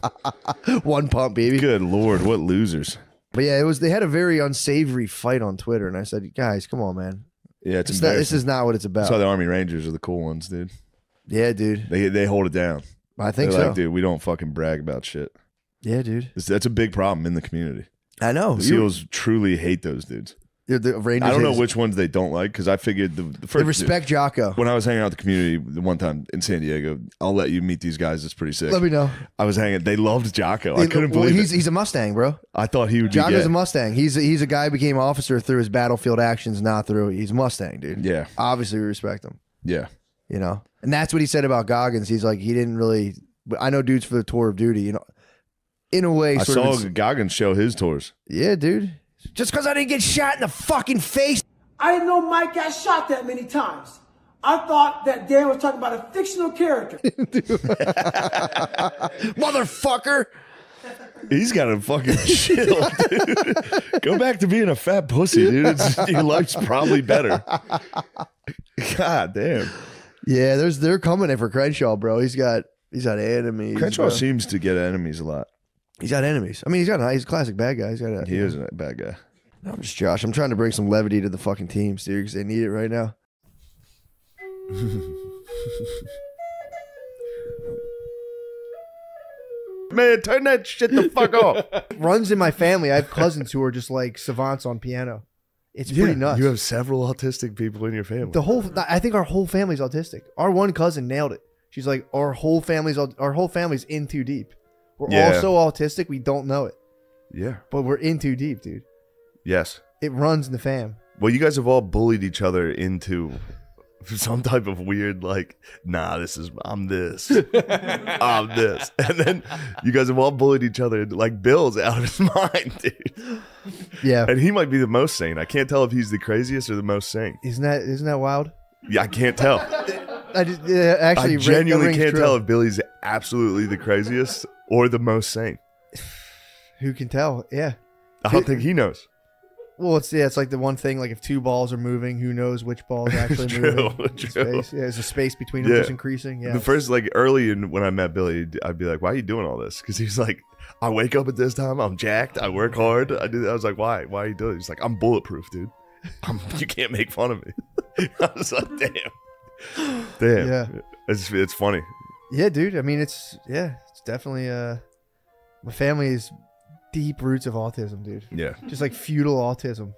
One pump, baby. Good Lord, what losers. But yeah, they had a very unsavory fight on Twitter, and I said, guys, come on, man. Yeah, this is not what it's about. That's why the Army Rangers are the cool ones, dude. Yeah, dude. They hold it down. I think They're so. like, dude, we don't fucking brag about shit. Yeah, dude. That's a big problem in the community. I know. The SEALs truly hate those dudes. The Rangers, I don't know which ones they don't like, because I figured the first. They respect Jocko. When I was hanging out with the community the one time in San Diego, I'll let you meet these guys. It's pretty sick. Let me know. I was hanging. They loved Jocko. I couldn't believe it. He's a Mustang, bro. I thought he would be Jocko's gay. a Mustang. He's a guy who became officer through his battlefield actions, not through. He's a Mustang, dude. Yeah. Obviously, we respect him. Yeah. And that's what he said about Goggins. He's like, he didn't really. But I know dudes for the tour of duty. In a way, I saw Goggins show his tours. Yeah, dude. Just because I didn't get shot in the fucking face. I didn't know Mike got shot that many times. I thought that Dan was talking about a fictional character. Motherfucker. He's got to fucking chill, dude. Go back to being a fat pussy, dude. Your life's probably better. God damn. Yeah, they're coming in for Crenshaw, bro. He's got enemies. Crenshaw seems to get enemies a lot. He's got enemies. I mean, he's a classic bad guy. He is a bad guy. No, I'm just Josh. I'm trying to bring some levity to the fucking teams, dude, because they need it right now. Man, turn that shit the fuck off. Runs in my family. I have cousins who are just like savants on piano. It's pretty nuts. You have several autistic people in your family. I think our whole family's autistic. Our one cousin nailed it. She's like, our whole family's in too deep. We're all so autistic, we don't know it. Yeah. But we're in too deep, dude. Yes. It runs in the fam. Well, you guys have all bullied each other into some type of weird, like, nah, I'm this. I'm this. And then you guys have all bullied each other. Like, Bill's out of his mind, dude. Yeah. And he might be the most sane. I can't tell if he's the craziest or the most sane. Isn't that wild? Yeah, I can't tell. I genuinely can't tell if Billy's absolutely the craziest or the most sane. Who can tell? Yeah. I don't think he knows. Well, it's like the one thing. Like if two balls are moving, who knows which ball is actually moving? Space. Yeah, there's a space between them just increasing. Yeah. The first early when I met Billy, I'd be like, "Why are you doing all this?" Because he's like, "I wake up at this time. I'm jacked. I work hard. I do." I was like, "Why? Why are you doing it?" He's like, "I'm bulletproof, dude. You can't make fun of me." I was like, "Damn." Yeah. It's funny. Yeah, dude. I mean, it's definitely my family's deep roots of autism, dude. Yeah. Just like feudal autism.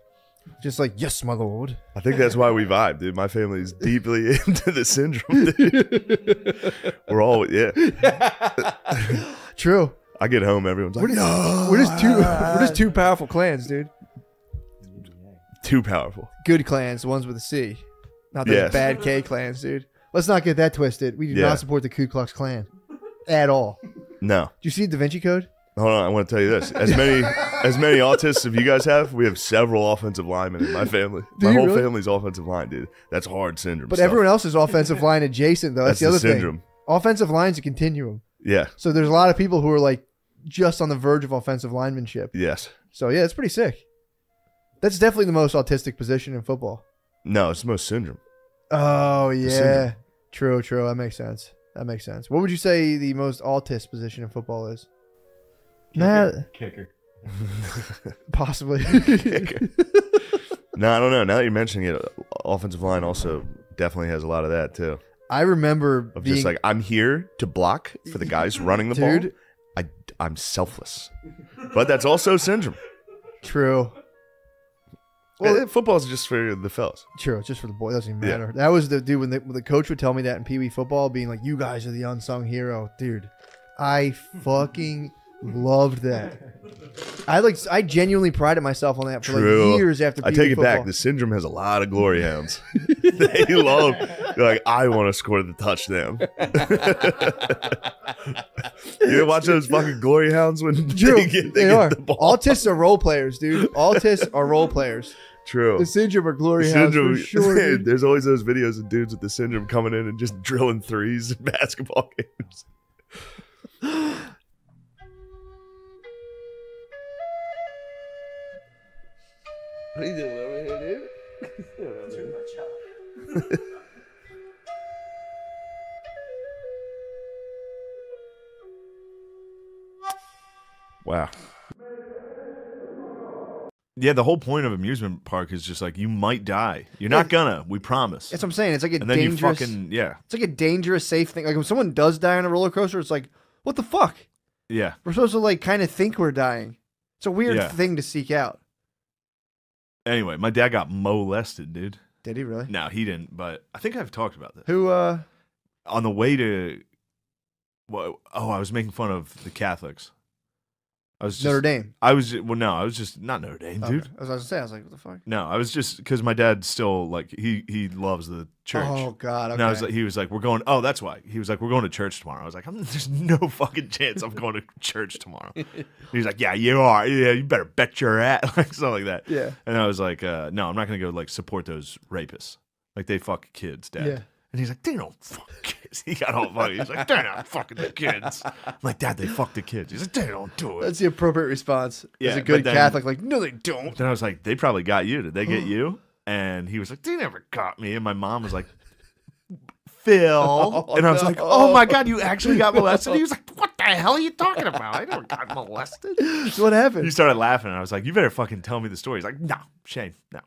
Just like, yes, my lord. I think that's why we vibe, dude. My family's deeply into the syndrome, dude. We're all, True. I get home, everyone's like, we're just two powerful clans, dude. Too powerful. Good clans, the ones with a C. Not those bad K clans, dude. Let's not get that twisted. We do not support the Ku Klux Klan at all. No. Do you see Da Vinci Code? Hold on, I want to tell you this. As many autists as you guys have, we have several offensive linemen in my family. My whole family's offensive line, dude. That's hard syndrome. But everyone else is offensive line adjacent, though. That's the other syndrome. thing. Offensive line's a continuum. Yeah. So there's a lot of people who are like just on the verge of offensive linemanship. Yes. So yeah, it's pretty sick. That's definitely the most autistic position in football. No, it's the most syndrome. Oh yeah. True. That makes sense. What would you say the most autist position in football is? Kicker. Possibly. No, I don't know. Now that you're mentioning it, offensive line also definitely has a lot of that too. I remember just like, I'm here to block for the guys running the ball. I'm selfless, but that's also syndrome. True. Well, football's just for the fellas. True, it's just for the boy. It doesn't even matter. That was the dude when the coach would tell me that in Pee Wee football, being like, "You guys are the unsung hero, dude." I fucking loved that. I genuinely prided myself on that for like years after Pee Wee I take it football. back. The syndrome has a lot of glory hounds. They love. They're like, I want to score the touchdown. You watch those fucking glory hounds when they get the ball. Autists are role players, dude. Autists are role players. True. The syndrome are glory hounds for sure. There's always those videos of dudes with the syndrome coming in and just drilling threes in basketball games. What are you doing over here, dude? Too much up. Wow. Yeah, the whole point of amusement park is just like, you might die. You're not gonna. We promise. That's what I'm saying. It's like a and then dangerous. You fucking, yeah. It's like a dangerous, safe thing. Like when someone does die on a roller coaster, it's like, what the fuck? Yeah. We're supposed to like kind of think we're dying. It's a weird thing to seek out. Anyway, my dad got molested, dude. Did he really? No, he didn't. But I think I've talked about this. Who? On the way to. Well, I was making fun of the Catholics. I was just, Notre Dame. I was just not Notre Dame, dude. I was about to say, I was like, what the fuck? No, I was just because my dad still like he loves the church. Oh God. Okay. And he was like, we're going. Oh, that's why. He was like, we're going to church tomorrow. I was like, there's no fucking chance I'm going to church tomorrow. He was like, yeah, you are. Yeah, you better bet your ass, like something like that. Yeah. And I was like, no, I'm not gonna go like support those rapists. Like they fuck kids, Dad. Yeah. And he's like, they don't fuck kids. He got all funny. He's like, they're not fucking the kids. I'm like, Dad, they fuck the kids. He's like, they don't do it. That's the appropriate response. Yeah, As a good but then- Catholic, like, no, they don't. Then I was like, they probably got you. Did they get you? And he was like, they never got me. And my mom was like, Phil. And I was like, oh my God, you actually got molested? He was like, what the hell are you talking about? I never got molested. So what happened? He started laughing. And I was like, you better fucking tell me the story. He's like, no, Shane, no.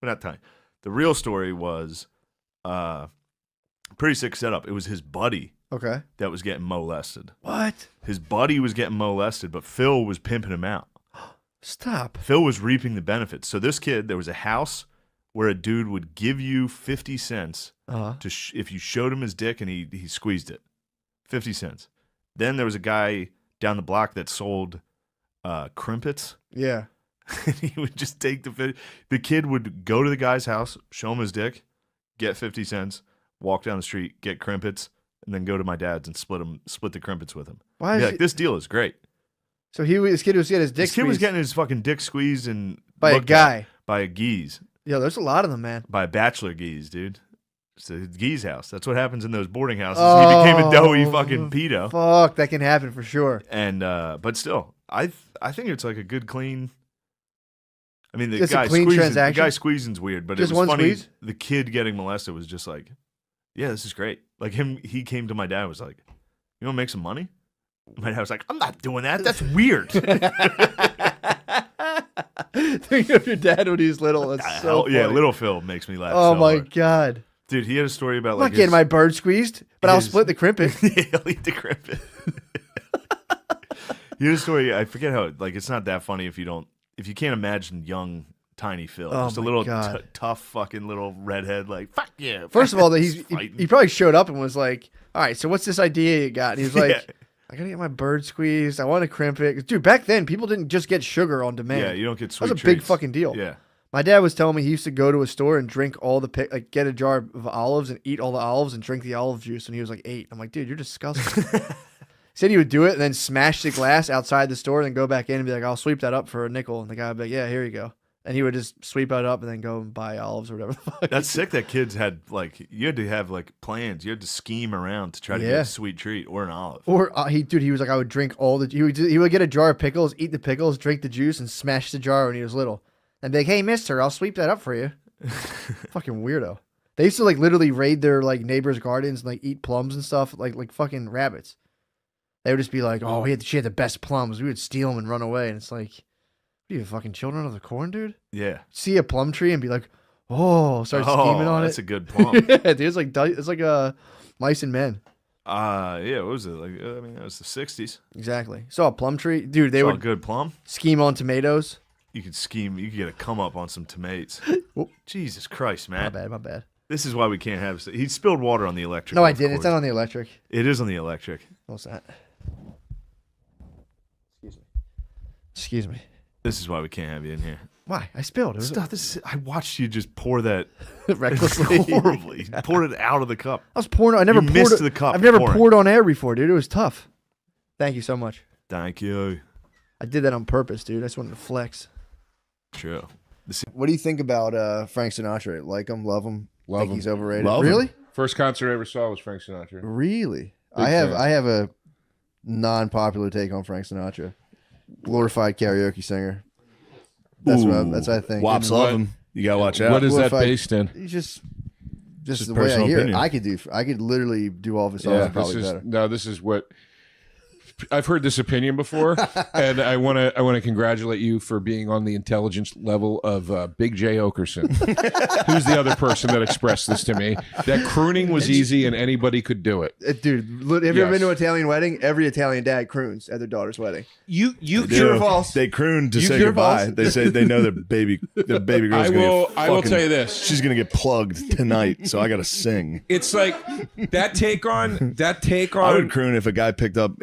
We're not telling you. The real story was pretty sick setup. It was his buddy that was getting molested. What? His buddy was getting molested, but Phil was pimping him out. Stop. Phil was reaping the benefits. So this kid, there was a house where a dude would give you 50 cents to if you showed him his dick and he squeezed it. 50 cents. Then there was a guy down the block that sold crimpets. Yeah. And he would just take the kid would go to the guy's house, show him his dick, get 50 cents, walk down the street, get crimpets, and then go to my dad's and split the crimpets with him. Why Be is like, this deal is great. So this kid was getting his dick This kid was getting his fucking dick squeezed and by a looked guy. at by a geese. Yeah, there's a lot of them, man. By a bachelor geese, dude. It's a geese house. That's what happens in those boarding houses. He became a doughy fucking pedo. Fuck, that can happen for sure. And but still, I think it's like a good clean. I mean, the Just a guy clean squeezing, transaction? the guy squeezing's weird, but Just it was one funny. squeeze? The kid getting molested was just like, yeah, this is great. Like he came to my dad and was like, you want to make some money? My dad was like, I'm not doing that. That's weird. Thinking of your dad when he was little. That's so yeah, funny. little Phil makes me laugh. Oh so my hard. God. Dude, he had a story about I'm like not getting my bird squeezed, but I'll split the crimpet. He'll eat the crimpet. He had a story. I forget how. Like, it's not that funny if you can't imagine young, tiny Phil, Oh just a my little God. tough fucking little redhead. Like, fuck yeah. First of all, Just he fighting. probably showed up and was like, all right, so what's this idea you got? And he was like, Yeah. I gotta get my bird squeezed. I want to crimp it. Dude, back then, people didn't just get sugar on demand. Yeah, you don't get That was sweet a big treats. fucking deal. Yeah. My dad was telling me he used to go to a store and drink all the like get a jar of olives and eat all the olives and drink the olive juice when he was like 8. I'm like, dude, you're disgusting. He said he would do it and then smash the glass outside the store and then go back in and be like, I'll sweep that up for a nickel. And the guy would be like, yeah, here you go. And he would just sweep it up and then go and buy olives or whatever the fuck. That's sick that kids had, like, you had to have, like, plans. You had to scheme around to try to get Yeah. a sweet treat or an olive. Or he was like, I would drink all the. He would get a jar of pickles, eat the pickles, drink the juice, and smash the jar when he was little. And be like, hey, mister, I'll sweep that up for you. Fucking weirdo. They used to like literally raid their like neighbors' gardens and like eat plums and stuff like fucking rabbits. They would just be like, oh, she had the best plums. We would steal them and run away. And it's like, what are you, fucking children of the corn, dude? Yeah. See a plum tree and be like, oh, start scheming on it. That's a good plum. Yeah, dude, it's like mice and men. Yeah, what was it? Like, I mean, that was the 60s. Exactly. Saw a plum tree. Dude, they Saw would a good plum. scheme on tomatoes. You could scheme. You could get a come up on some tomatoes. Jesus Christ, man. My bad. This is why we can't have. He spilled water on the electric. No, I of didn't. It's course. not on the electric. It is on the electric. What's that? Excuse me. This is why we can't have you in here. Why? I spilled. It was Stop this. I watched you just pour that recklessly. horribly. You poured it out of the cup. I was pouring. I never You poured missed the cup. I've never pouring. poured on air before, dude. It was tough. Thank you so much. Thank you. I did that on purpose, dude. I just wanted to flex. True. What do you think about Frank Sinatra? Like him, love him, Love think him. he's overrated. Love him. Really? First concert I ever saw was Frank Sinatra. Really? Big I have fan. a non-popular take on Frank Sinatra. Glorified karaoke singer. That's what I think. Wops And love him. You gotta watch out. What is that glorified- based in? He's just Just the way I personal hear opinion. it. I could literally do all of his songs probably better. This is what I've heard this opinion before, and I want to congratulate you for being on the intelligence level of Big J Okerson, who's the other person that expressed this to me. That crooning was easy and anybody could do it. Dude, have you ever been to an Italian wedding? Every Italian dad croons at their daughter's wedding. You true or false? They croon to You say true or goodbye. false? They say they know their baby girl's I will tell you this. She's gonna get plugged tonight, so I gotta sing. It's like that take on. I would croon if a guy a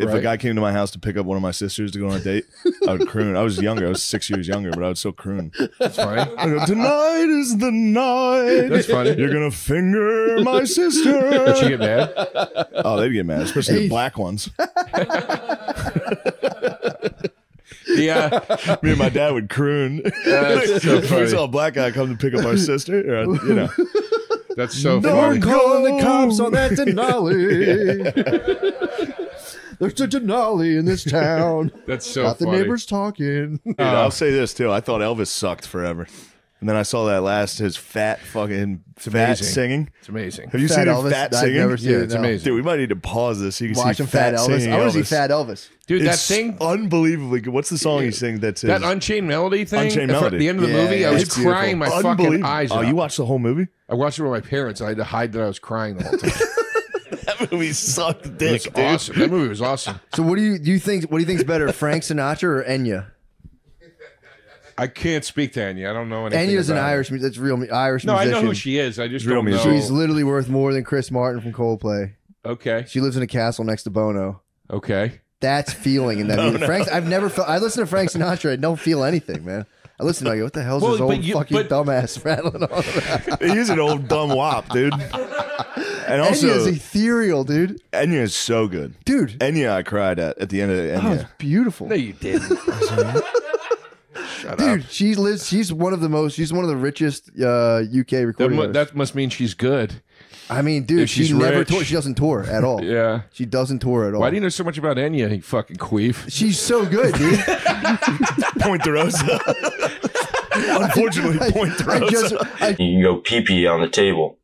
Right. guy came to my house to pick up one of my sisters to go on a date. I would croon. I was younger. I was 6 years younger, but I would still croon. That's funny. I go, tonight is the night. That's funny. You're gonna finger my sister. Did she get mad? Oh, they'd get mad, especially the black ones. Yeah, me and my dad would croon. That's so If we funny. saw a black guy come to pick up our sister, or, you know. That's so Don't funny. call the cops on that Denali. There's a Denali in this town. That's so Got the funny. neighbors talking. Dude, I'll say this too. I thought Elvis sucked forever. And then I saw that his fat fucking fat amazing. singing. It's amazing. Have you Fat seen him Elvis? fat I've singing? never seen it, it's no. amazing. Dude, we might need to pause this. You can Watch see him fat Elvis. singing I want to see Elvis. fat Elvis. Dude, that It's thing, unbelievably good. What's the song he sings? That's his that Unchained Melody thing. Unchained At Melody. the end of the Yeah, movie, I was it's beautiful. crying my fucking Unbelievable. eyes Oh, out. you watched the whole movie? I watched it with my parents. I had to hide that I was crying the whole time. That movie sucked It dick, was dude. awesome. That movie was awesome. So what do you think? What do you think's better, Frank Sinatra or Enya? I can't speak to Enya. I don't know anything. Enya's an about her. Irish. That's real Irish No, musician. I know who she is. I just Real don't know. musician. She's literally worth more than Chris Martin from Coldplay. Okay. She lives in a castle next to Bono. Okay. That's feeling in that music. Frank's, I've never felt. I listen to Frank Sinatra. I don't feel anything, man. I listen to it, I go, what the hell's Well, this but old you- fucking but- dumbass rattling on about? He's an old dumb wop, dude. And also, Enya's ethereal, dude. Enya is so good. Dude. Enya I cried at the end of Enya. Oh, it's beautiful. No, you didn't. Shut Dude, up. she's one of the richest UK recording That must mean she's good. I mean, dude, If she's she never rich. tour. She doesn't tour at all. Yeah. She doesn't tour at all. Why do you know so much about Enya, you fucking queef? She's so good, dude. Point de Rosa. Unfortunately, point throws. You can go pee-pee on the table.